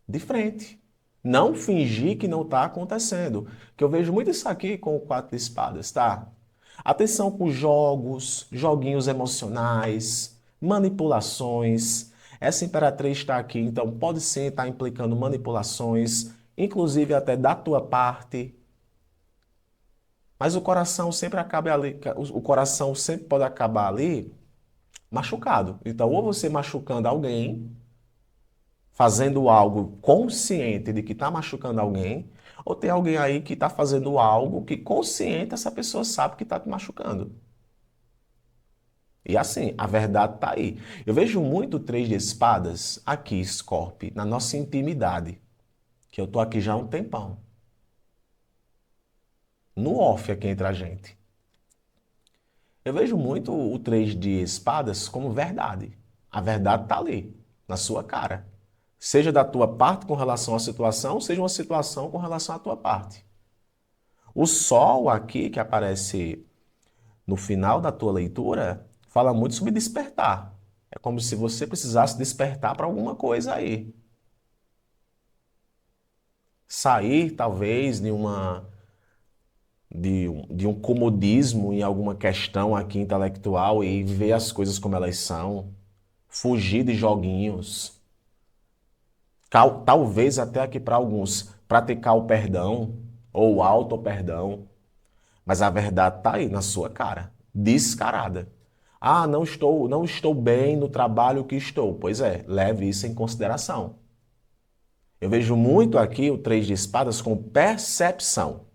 de frente. Não fingir que não está acontecendo. Que eu vejo muito isso aqui com o quatro de espadas, tá? Atenção com jogos, joguinhos emocionais, manipulações. Essa imperatriz está aqui, então pode sim estar implicando manipulações, inclusive até da tua parte. Mas o coração sempre acaba ali, o coração sempre pode acabar ali machucado. Então, ou você machucando alguém, fazendo algo consciente de que está machucando alguém, ou tem alguém aí que está fazendo algo que consciente essa pessoa sabe que está te machucando. E assim, a verdade está aí. Eu vejo muito três de espadas aqui, Scorpio, na nossa intimidade, que eu estou aqui já há um tempão. No off aqui entre a gente. Eu vejo muito o três de espadas como verdade. A verdade está ali, na sua cara. Seja da tua parte com relação à situação, seja uma situação com relação à tua parte. O sol aqui, que aparece no final da tua leitura, fala muito sobre despertar. É como se você precisasse despertar para alguma coisa aí. Sair, talvez, de um comodismo em alguma questão aqui intelectual e ver as coisas como elas são. Fugir de joguinhos. Talvez até aqui para alguns, praticar o perdão ou o auto-perdão. Mas a verdade está aí na sua cara, descarada. Ah, não estou bem no trabalho que estou. Pois é, leve isso em consideração. Eu vejo muito aqui o três de espadas com percepção.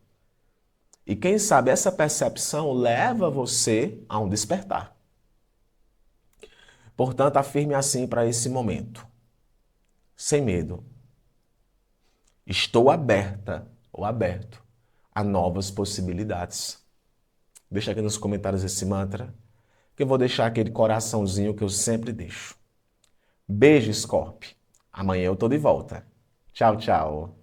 E quem sabe essa percepção leva você a um despertar. Portanto, afirme assim para esse momento, sem medo. Estou aberta ou aberto a novas possibilidades. Deixa aqui nos comentários esse mantra, que eu vou deixar aquele coraçãozinho que eu sempre deixo. Beijo, Scorp. Amanhã eu tô de volta. Tchau, tchau.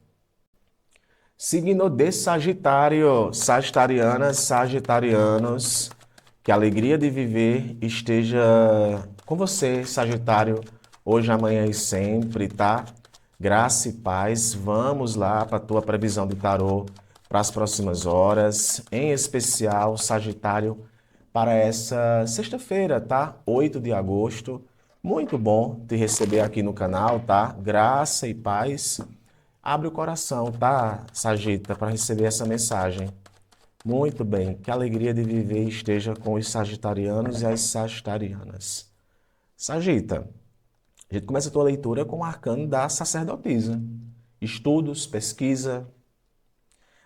Signo de Sagitário, sagitarianas, sagitarianos, que a alegria de viver esteja com você, Sagitário, hoje, amanhã e sempre, tá? Graça e paz. Vamos lá para a tua previsão de tarô para as próximas horas, em especial, Sagitário, para essa sexta-feira, tá? 8 de agosto. Muito bom te receber aqui no canal, tá? Graça e paz. Abre o coração, tá, Sagita, para receber essa mensagem. Muito bem, que a alegria de viver esteja com os sagitarianos e as sagitarianas. Sagita, a gente começa a tua leitura com o arcano da sacerdotisa. Estudos, pesquisa.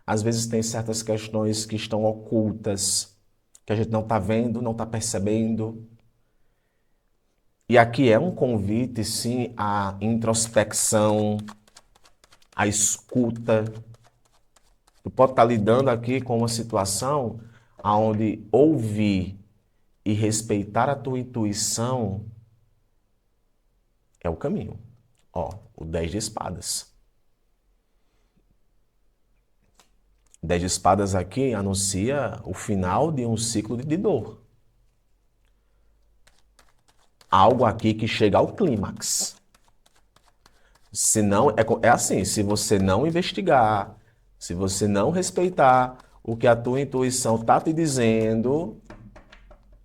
Às vezes tem certas questões que estão ocultas, que a gente não está vendo, não está percebendo. E aqui é um convite, sim, à introspecção, à escuta. Tu pode estar lidando aqui com uma situação onde ouvir e respeitar a tua intuição é o caminho. Ó, o 10 de espadas. 10 de espadas aqui anuncia o final de um ciclo de dor. Algo aqui que chega ao clímax. Se não, é assim, se você não investigar, se você não respeitar o que a tua intuição está te dizendo,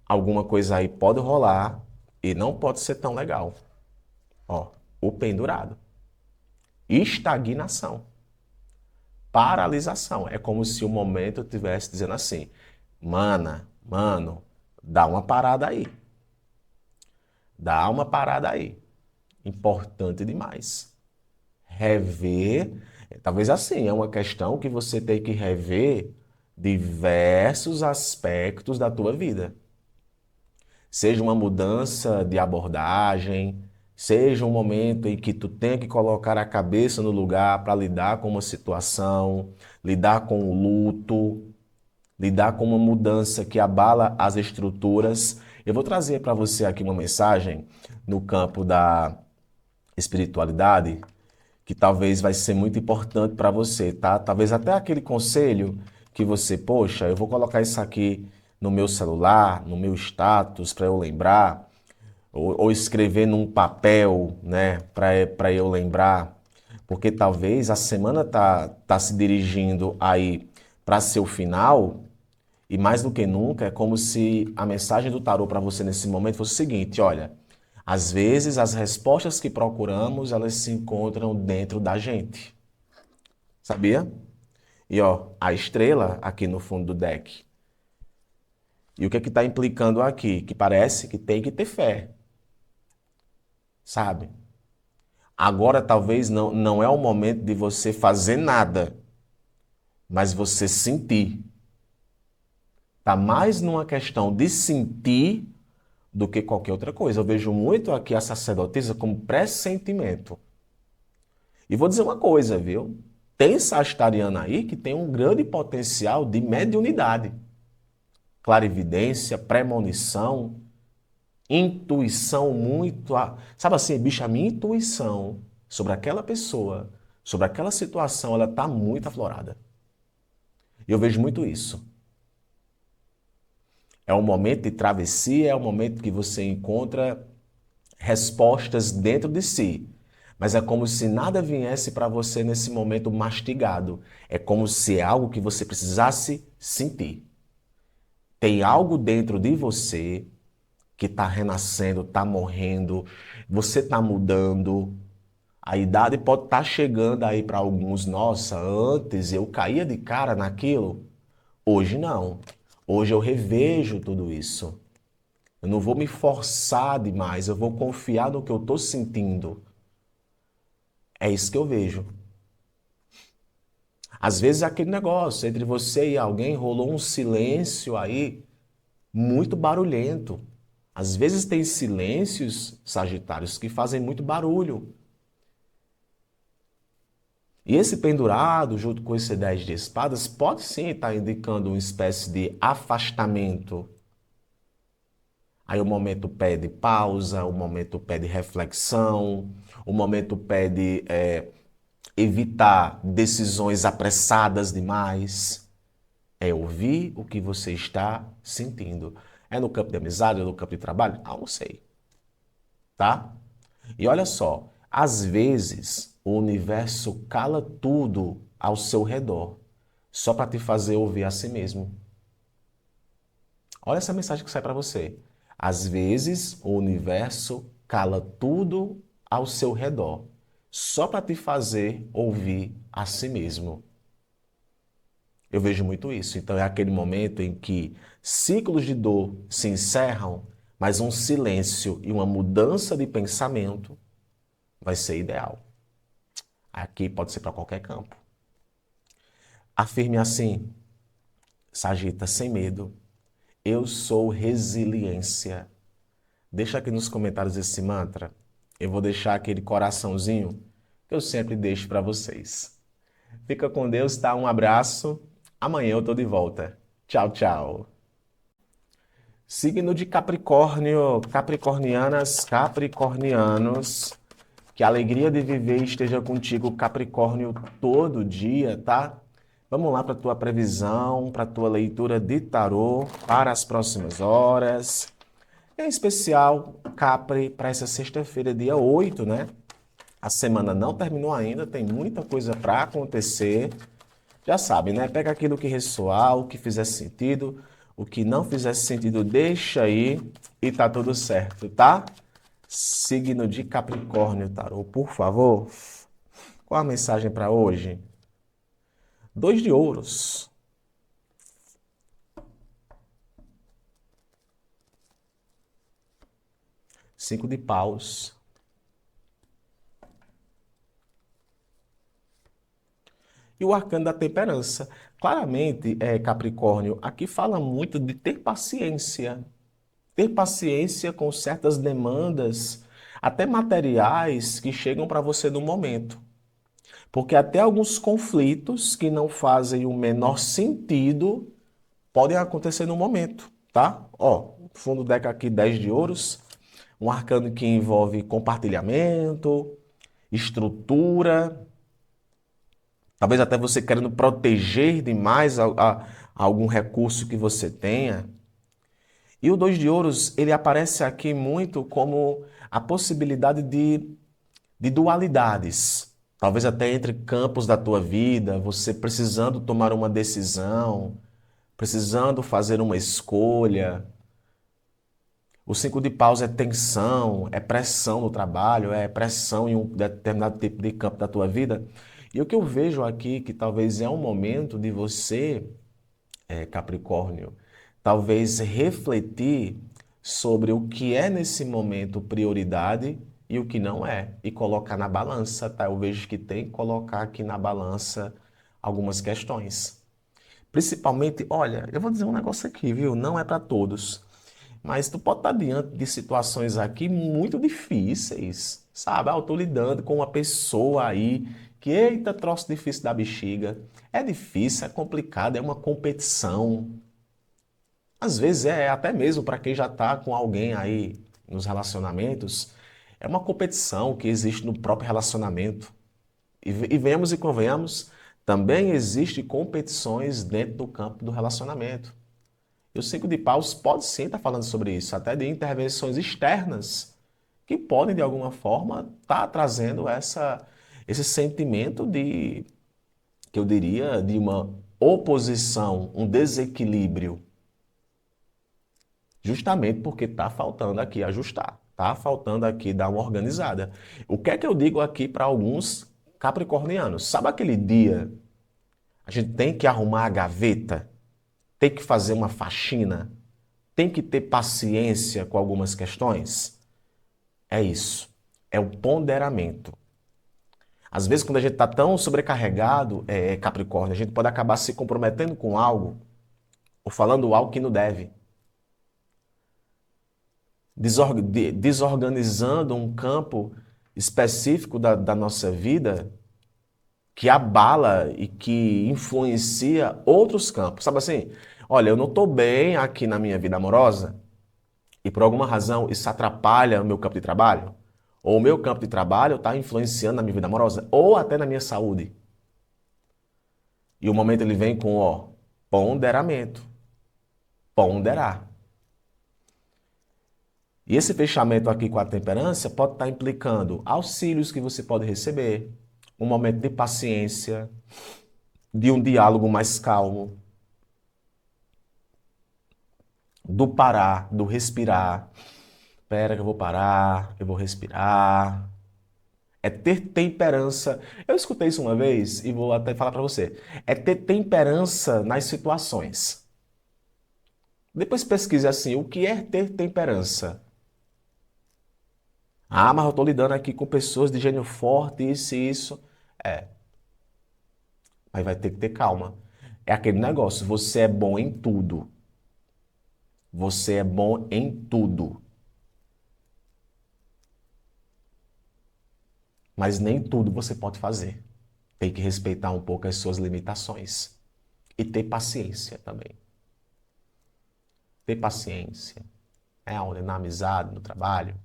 alguma coisa aí pode rolar e não pode ser tão legal. Ó, o pendurado. Estagnação. Paralisação. É como se o momento estivesse dizendo assim, mano, dá uma parada aí. Dá uma parada aí. Importante demais. Rever, talvez assim, é uma questão que você tem que rever diversos aspectos da tua vida. Seja uma mudança de abordagem, seja um momento em que tu tem que colocar a cabeça no lugar para lidar com uma situação, lidar com o luto, lidar com uma mudança que abala as estruturas. Eu vou trazer para você aqui uma mensagem no campo da espiritualidade, que talvez vai ser muito importante para você, tá? Talvez até aquele conselho que você, poxa, eu vou colocar isso aqui no meu celular, no meu status, para eu lembrar, ou escrever num papel, né, para eu lembrar, porque talvez a semana tá se dirigindo aí para seu final, e mais do que nunca é como se a mensagem do tarô para você nesse momento fosse o seguinte, olha, às vezes as respostas que procuramos, elas se encontram dentro da gente. Sabia? E ó, a estrela aqui no fundo do deck. E o que é que está implicando aqui? Que parece que tem que ter fé. Sabe? Agora talvez não é o momento de você fazer nada, mas você sentir. Tá mais numa questão de sentir do que qualquer outra coisa. Eu vejo muito aqui a sacerdotisa como pressentimento. E vou dizer uma coisa, viu? Tem sagitariana aí que tem um grande potencial de mediunidade. Clarividência, premonição, intuição muito... Sabe assim, bicho, a minha intuição sobre aquela pessoa, sobre aquela situação, ela está muito aflorada. E eu vejo muito isso. É um momento de travessia, é um momento que você encontra respostas dentro de si. Mas é como se nada viesse para você nesse momento mastigado. É como se é algo que você precisasse sentir. Tem algo dentro de você que está renascendo, está morrendo, você está mudando. A idade pode estar chegando aí para alguns. Nossa, antes eu caía de cara naquilo. Hoje não. Hoje eu revejo tudo isso. Eu não vou me forçar demais, eu vou confiar no que eu estou sentindo. É isso que eu vejo. Às vezes é aquele negócio, entre você e alguém rolou um silêncio aí muito barulhento. Às vezes tem silêncios, Sagitários, que fazem muito barulho. E esse pendurado, junto com esse 10 de espadas, pode sim estar indicando uma espécie de afastamento. Aí o momento pede pausa, o momento pede reflexão, o momento pede evitar decisões apressadas demais. É ouvir o que você está sentindo. É no campo de amizade ou no campo de trabalho? Ah, não sei, tá? E olha só, às vezes o universo cala tudo ao seu redor, só para te fazer ouvir a si mesmo. Olha essa mensagem que sai para você. Às vezes o universo cala tudo ao seu redor, só para te fazer ouvir a si mesmo. Eu vejo muito isso. Então é aquele momento em que ciclos de dor se encerram, mas um silêncio e uma mudança de pensamento vai ser ideal. Aqui pode ser para qualquer campo. Afirme assim, Sagita, sem medo. Eu sou resiliência. Deixa aqui nos comentários esse mantra. Eu vou deixar aquele coraçãozinho que eu sempre deixo para vocês. Fica com Deus, tá? Um abraço. Amanhã eu tô de volta. Tchau, tchau. Signo de Capricórnio, capricornianas, capricornianos, que a alegria de viver esteja contigo, Capricórnio, todo dia, tá? Vamos lá para a tua previsão, para a tua leitura de tarô para as próximas horas. Em especial, Capri, para essa sexta-feira, dia 8, né? A semana não terminou ainda, tem muita coisa para acontecer. Já sabe, né? Pega aquilo que ressoar, o que fizer sentido, o que não fizer sentido, deixa aí e tá tudo certo, tá? Signo de Capricórnio, tarô, por favor. Qual a mensagem para hoje? 2 de ouros. 5 de paus. E o arcano da temperança. Claramente, Capricórnio, aqui fala muito de ter paciência. Ter paciência com certas demandas, até materiais, que chegam para você no momento. Porque até alguns conflitos que não fazem o menor sentido podem acontecer no momento, tá? Ó, fundo deck aqui 10 de ouros, um arcano que envolve compartilhamento, estrutura, talvez até você querendo proteger demais algum recurso que você tenha. E o 2 de ouros, ele aparece aqui muito como a possibilidade de dualidades. Talvez até entre campos da tua vida, você precisando tomar uma decisão, precisando fazer uma escolha. O 5 de paus é tensão, é pressão no trabalho, é pressão em um determinado tipo de campo da tua vida. E o que eu vejo aqui, que talvez é um momento de você, Capricórnio, talvez refletir sobre o que é nesse momento prioridade e o que não é, e colocar na balança, tá? Eu vejo que tem que colocar aqui na balança algumas questões. Principalmente, olha, eu vou dizer um negócio aqui, viu? Não é para todos. Mas tu pode estar diante de situações aqui muito difíceis, sabe? Ah, eu tô lidando com uma pessoa aí que, eita, troço difícil da bexiga. É difícil, é complicado, é uma competição. Às vezes é até mesmo para quem já está com alguém aí nos relacionamentos, é uma competição que existe no próprio relacionamento. E venhamos e convenhamos, também existe competições dentro do campo do relacionamento. E o 5 de paus pode sim estar falando sobre isso, até de intervenções externas, que podem, de alguma forma, estar trazendo esse sentimento de, que eu diria, de uma oposição, um desequilíbrio, justamente porque está faltando aqui ajustar, está faltando aqui dar uma organizada. O que é que eu digo aqui para alguns capricornianos? Sabe aquele dia a gente tem que arrumar a gaveta, tem que fazer uma faxina, tem que ter paciência com algumas questões? É isso. É o ponderamento. Às vezes, quando a gente está tão sobrecarregado, Capricórnio, a gente pode acabar se comprometendo com algo ou falando algo que não deve. Desorganizando um campo específico da nossa vida que abala e que influencia outros campos. Sabe assim? Olha, eu não estou bem aqui na minha vida amorosa e por alguma razão isso atrapalha o meu campo de trabalho. Ou o meu campo de trabalho está influenciando na minha vida amorosa, ou até na minha saúde. E o momento ele vem com, ponderamento. Ponderar. E esse fechamento aqui com a temperança pode estar implicando auxílios que você pode receber, um momento de paciência, de um diálogo mais calmo, do parar, do respirar. Espera que eu vou parar, eu vou respirar. É ter temperança. Eu escutei isso uma vez e vou até falar para você. É ter temperança nas situações. Depois pesquise assim, o que é ter temperança? Ah, mas eu estou lidando aqui com pessoas de gênio forte, isso e isso. É, mas vai ter que ter calma. É aquele negócio, você é bom em tudo. Você é bom em tudo. Mas nem tudo você pode fazer. Tem que respeitar um pouco as suas limitações. E ter paciência também. Ter paciência. É onde? Na amizade, no trabalho.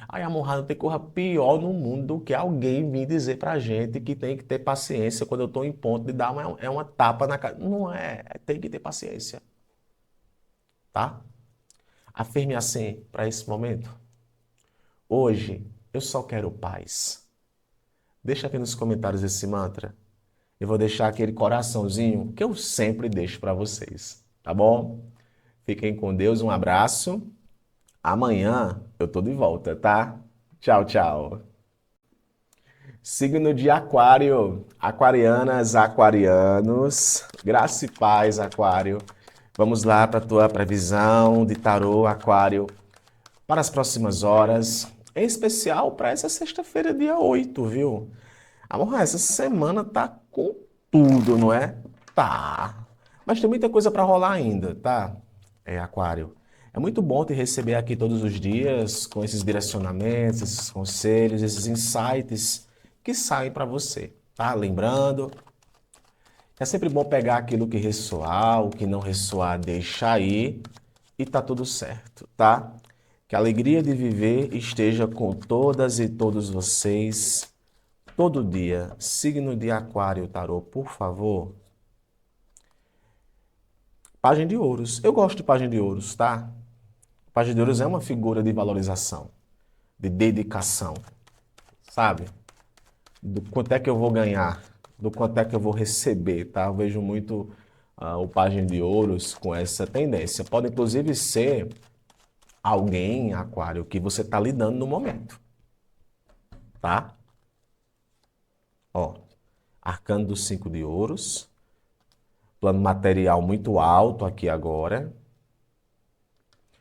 Aí, amor, não tem coisa pior no mundo do que alguém vir dizer pra gente que tem que ter paciência quando eu tô em ponto de dar uma tapa na cara. Não é, tem que ter paciência. Tá? Afirme assim para esse momento. Hoje eu só quero paz. Deixa aqui nos comentários esse mantra. Eu vou deixar aquele coraçãozinho que eu sempre deixo para vocês. Tá bom? Fiquem com Deus, um abraço. Amanhã eu tô de volta, tá? Tchau, tchau. Signo de Aquário, aquarianas, aquarianos, graça e paz, Aquário. Vamos lá para a tua previsão de tarô, Aquário, para as próximas horas, em especial para essa sexta-feira, dia 8, viu? Amor, essa semana tá com tudo, não é? Tá. Mas tem muita coisa para rolar ainda, tá? Aquário. É muito bom te receber aqui todos os dias com esses direcionamentos, esses conselhos, esses insights que saem para você, tá? Lembrando, é sempre bom pegar aquilo que ressoar, o que não ressoar, deixar aí e tá tudo certo, tá? Que a alegria de viver esteja com todas e todos vocês todo dia. Signo de Aquário, tarô, por favor. Página de ouros. Eu gosto de página de ouros, tá? Página de ouros é uma figura de valorização, de dedicação, sabe? Do quanto é que eu vou ganhar, do quanto é que eu vou receber, tá? Eu vejo muito o página de ouros com essa tendência. Pode inclusive ser alguém, Aquário, que você está lidando no momento, tá? Ó, arcano dos 5 de ouros, plano material muito alto aqui agora.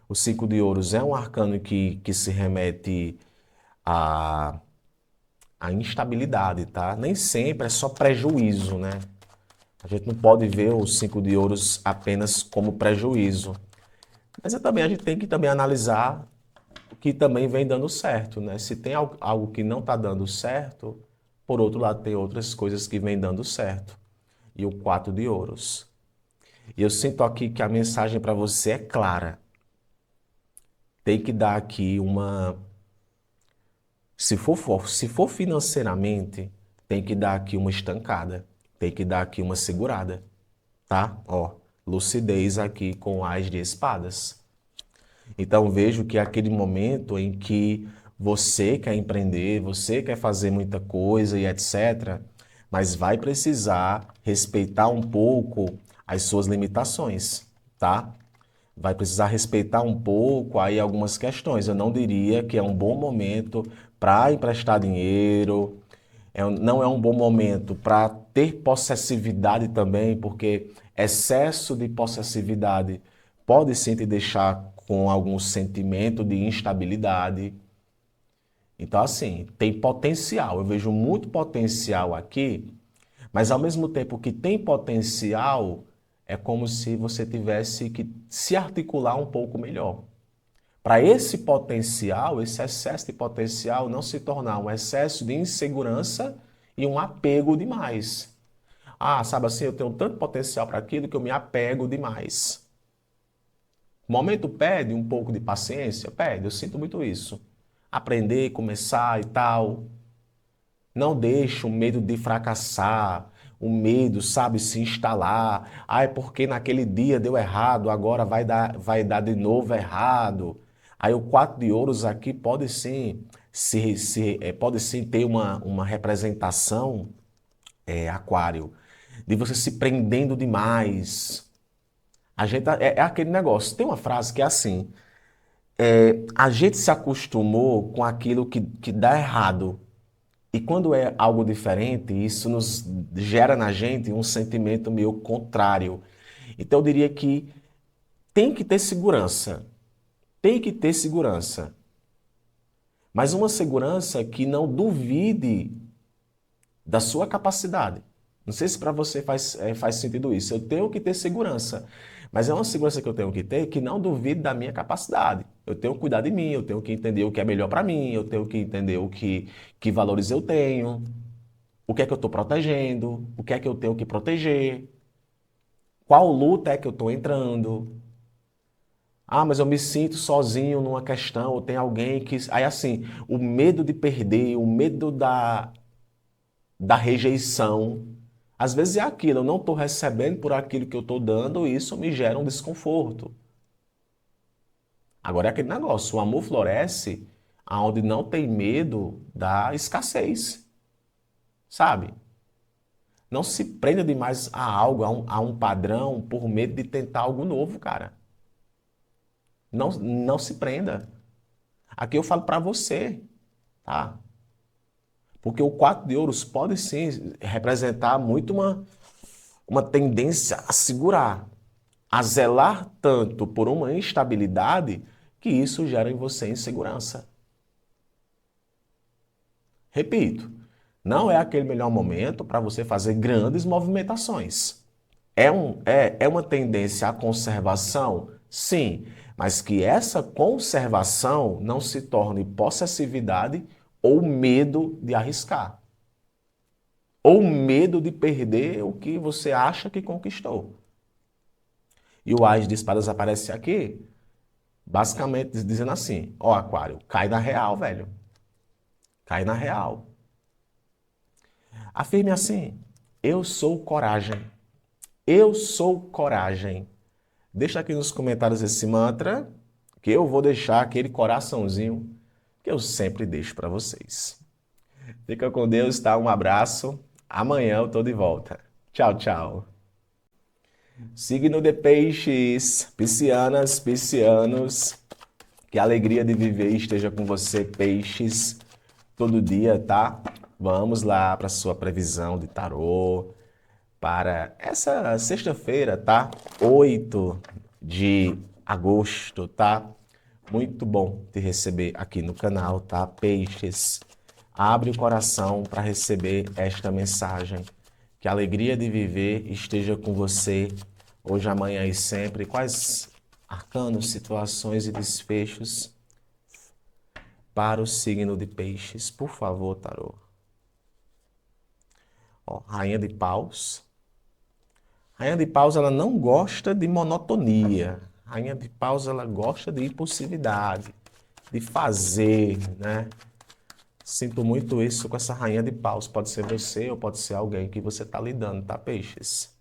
O 5 de ouros é um arcano que se remete à, à instabilidade, tá? Nem sempre é só prejuízo, né? A gente não pode ver o 5 de ouros apenas como prejuízo. Mas a gente tem que também analisar o que também vem dando certo, né? Se tem algo que não está dando certo, por outro lado tem outras coisas que vêm dando certo. E o 4 de ouros. E eu sinto aqui que a mensagem para você é clara. Tem que dar aqui uma... Se for financeiramente, tem que dar aqui uma estancada. Tem que dar aqui uma segurada, tá? Ó, lucidez aqui com as de espadas. Então vejo que é aquele momento em que você quer empreender, você quer fazer muita coisa e etc., mas vai precisar respeitar um pouco as suas limitações, tá? Vai precisar respeitar um pouco aí algumas questões. Eu não diria que é um bom momento para emprestar dinheiro, não é um bom momento para ter possessividade também, porque excesso de possessividade pode sim te deixar com algum sentimento de instabilidade. Então, assim, tem potencial. Eu vejo muito potencial aqui, mas ao mesmo tempo que tem potencial, é como se você tivesse que se articular um pouco melhor. Para esse potencial, esse excesso de potencial não se tornar um excesso de insegurança e um apego demais. Ah, sabe assim, eu tenho tanto potencial para aquilo que eu me apego demais. O momento pede um pouco de paciência? Pede, eu sinto muito isso. Aprender, começar e tal. Não deixe o medo de fracassar, o medo, sabe, se instalar. Ah, é porque naquele dia deu errado, agora vai dar de novo errado. Aí o quatro de ouros aqui pode sim, pode sim ter uma representação, aquário, de você se prendendo demais. A gente, é aquele negócio. Tem uma frase que é assim, a gente se acostumou com aquilo que dá errado. E quando é algo diferente, isso nos gera na gente um sentimento meio contrário. Então eu diria que tem que ter segurança. Tem que ter segurança. Mas uma segurança que não duvide da sua capacidade. Não sei se para você faz sentido isso. Eu tenho que ter segurança. Mas é uma segurança que eu tenho que ter que não duvide da minha capacidade. Eu tenho que cuidar de mim, eu tenho que entender o que é melhor para mim, eu tenho que entender que valores eu tenho. O que é que eu estou protegendo? O que é que eu tenho que proteger? Qual luta é que eu estou entrando? Ah, mas eu me sinto sozinho numa questão, ou tem alguém que. Aí, assim, o medo de perder, o medo da rejeição. Às vezes é aquilo, eu não estou recebendo por aquilo que eu estou dando, e isso me gera um desconforto. Agora é aquele negócio, o amor floresce aonde não tem medo da escassez, sabe? Não se prenda demais a algo, a um padrão, por medo de tentar algo novo, cara. Não, não se prenda. Aqui eu falo para você, tá? Porque o quatro de ouros pode sim representar muito uma tendência a segurar, a zelar tanto por uma instabilidade que isso gera em você insegurança. Repito, não é aquele melhor momento para você fazer grandes movimentações. É uma tendência à conservação? Sim, mas que essa conservação não se torne possessividade ou medo de arriscar, ou medo de perder o que você acha que conquistou. E o Ás de Espadas aparece aqui, basicamente dizendo assim: ó, Aquário, cai na real, velho. Cai na real. Afirme assim: eu sou coragem. Eu sou coragem. Deixa aqui nos comentários esse mantra, que eu vou deixar aquele coraçãozinho que eu sempre deixo para vocês. Fica com Deus, tá? Um abraço. Amanhã eu tô de volta. Tchau, tchau. Signo de Peixes, piscianas, piscianos, que a alegria de viver esteja com você, Peixes, todo dia, tá? Vamos lá para sua previsão de tarô para essa sexta-feira, tá? 8 de agosto, tá? Muito bom te receber aqui no canal, tá? Peixes, abre o coração para receber esta mensagem. Que a alegria de viver esteja com você hoje, amanhã e sempre. Quais arcanos, situações e desfechos para o signo de Peixes? Por favor, tarô. Ó, Rainha de Paus. Rainha de Paus, ela não gosta de monotonia. Rainha de Paus, ela gosta de impulsividade, de fazer, né? Sinto muito isso com essa Rainha de Paus. Pode ser você ou pode ser alguém que você está lidando, tá, Peixes?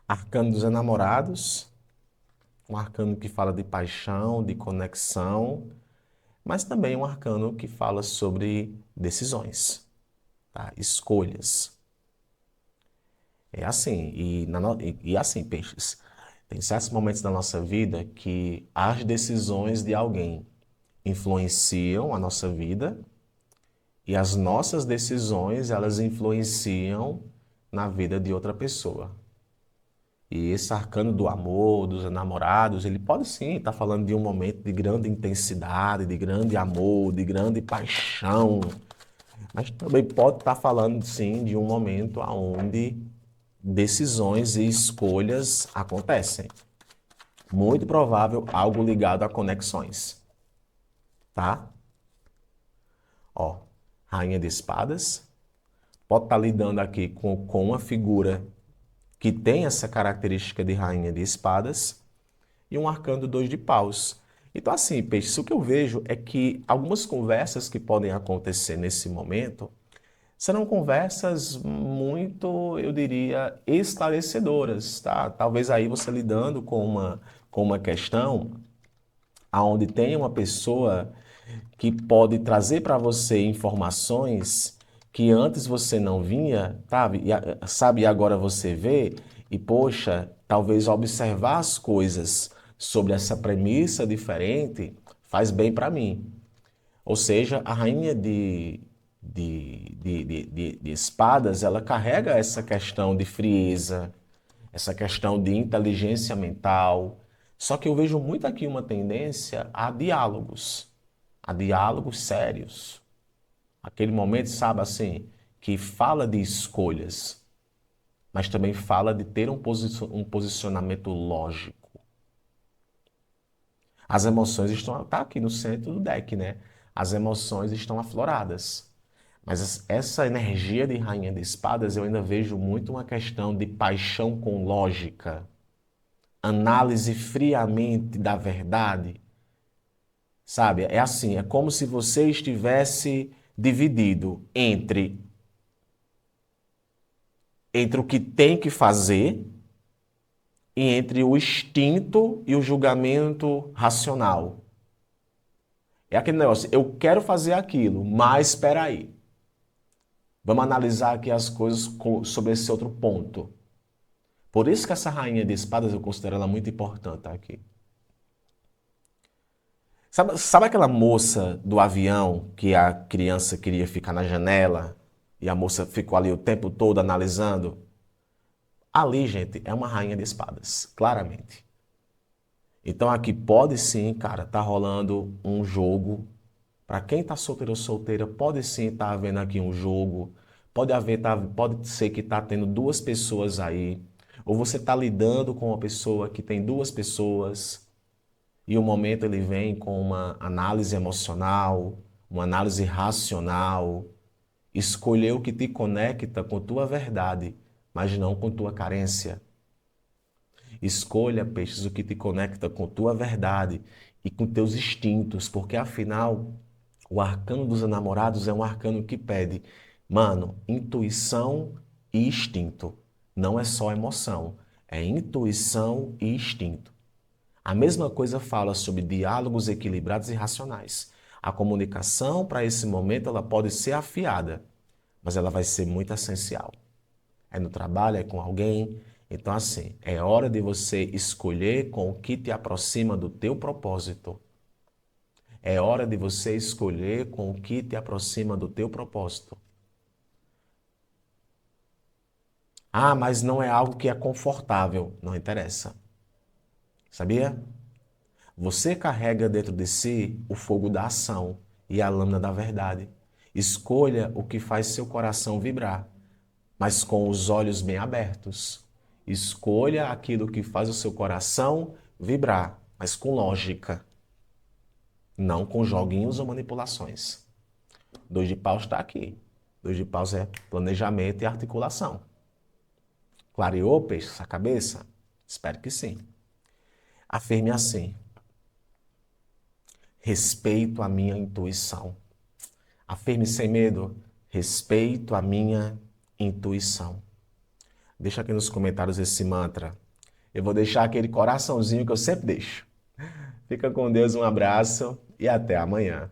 Arcano dos Enamorados, um arcano que fala de paixão, de conexão, mas também um arcano que fala sobre decisões, tá? Escolhas. É assim, e assim, Peixes, tem certos momentos da nossa vida que as decisões de alguém influenciam a nossa vida e as nossas decisões, elas influenciam na vida de outra pessoa. E esse arcano do amor, dos enamorados, ele pode sim estar falando de um momento de grande intensidade, de grande amor, de grande paixão, mas também pode estar falando sim de um momento onde decisões e escolhas acontecem. Muito provável algo ligado a conexões, tá? Ó, Rainha de Espadas, pode estar lidando aqui com uma figura que tem essa característica de Rainha de Espadas e um arcano 2 de paus. Então assim, peixes, o que eu vejo é que algumas conversas que podem acontecer nesse momento serão conversas muito, eu diria, esclarecedoras, tá? Talvez aí você lidando com uma questão onde tem uma pessoa que pode trazer para você informações que antes você não vinha, sabe? Sabe, e agora você vê, e poxa, talvez observar as coisas sobre essa premissa diferente faz bem para mim. Ou seja, a rainha de espadas, ela carrega essa questão de frieza, essa questão de inteligência mental. Só que eu vejo muito aqui uma tendência a diálogos sérios. Aquele momento, sabe assim, que fala de escolhas, mas também fala de ter um posicionamento lógico. As emoções estão tá aqui no centro do deck, né? As emoções estão afloradas. Mas essa energia de Rainha de Espadas eu ainda vejo muito uma questão de paixão com lógica, análise friamente da verdade, sabe? É assim, é como se você estivesse dividido entre o que tem que fazer e entre o instinto e o julgamento racional. É aquele negócio, eu quero fazer aquilo, mas espera aí. Vamos analisar aqui as coisas sobre esse outro ponto. Por isso que essa rainha de espadas eu considero ela muito importante aqui. Sabe aquela moça do avião que a criança queria ficar na janela e a moça ficou ali o tempo todo analisando? Ali, gente, é uma rainha de espadas, claramente. Então aqui pode sim, cara, tá rolando um jogo. Para quem tá solteiro ou solteira, pode sim estar havendo aqui um jogo. Pode ser que tá tendo duas pessoas aí. Ou você tá lidando com uma pessoa que tem duas pessoas. E o momento ele vem com uma análise emocional, uma análise racional. Escolher o que te conecta com tua verdade, mas não com tua carência. Escolha, peixes, o que te conecta com tua verdade e com teus instintos, porque afinal, o arcano dos enamorados é um arcano que pede, mano, intuição e instinto. Não é só emoção, é intuição e instinto. A mesma coisa fala sobre diálogos equilibrados e racionais. A comunicação, para esse momento, ela pode ser afiada, mas ela vai ser muito essencial. É no trabalho, é com alguém. Então, assim, é hora de você escolher com o que te aproxima do teu propósito. É hora de você escolher com o que te aproxima do teu propósito. Ah, mas não é algo que é confortável. Não interessa. Sabia? Você carrega dentro de si o fogo da ação e a lâmina da verdade. Escolha o que faz seu coração vibrar, mas com os olhos bem abertos. Escolha aquilo que faz o seu coração vibrar, mas com lógica, não com joguinhos ou manipulações. Dois de paus está aqui. Dois de paus é planejamento e articulação. Clareou, peixe, essa cabeça? Espero que sim. Afirme assim: respeito a minha intuição. Afirme sem medo: respeito a minha intuição. Deixa aqui nos comentários esse mantra. Eu vou deixar aquele coraçãozinho que eu sempre deixo. Fica com Deus, um abraço e até amanhã.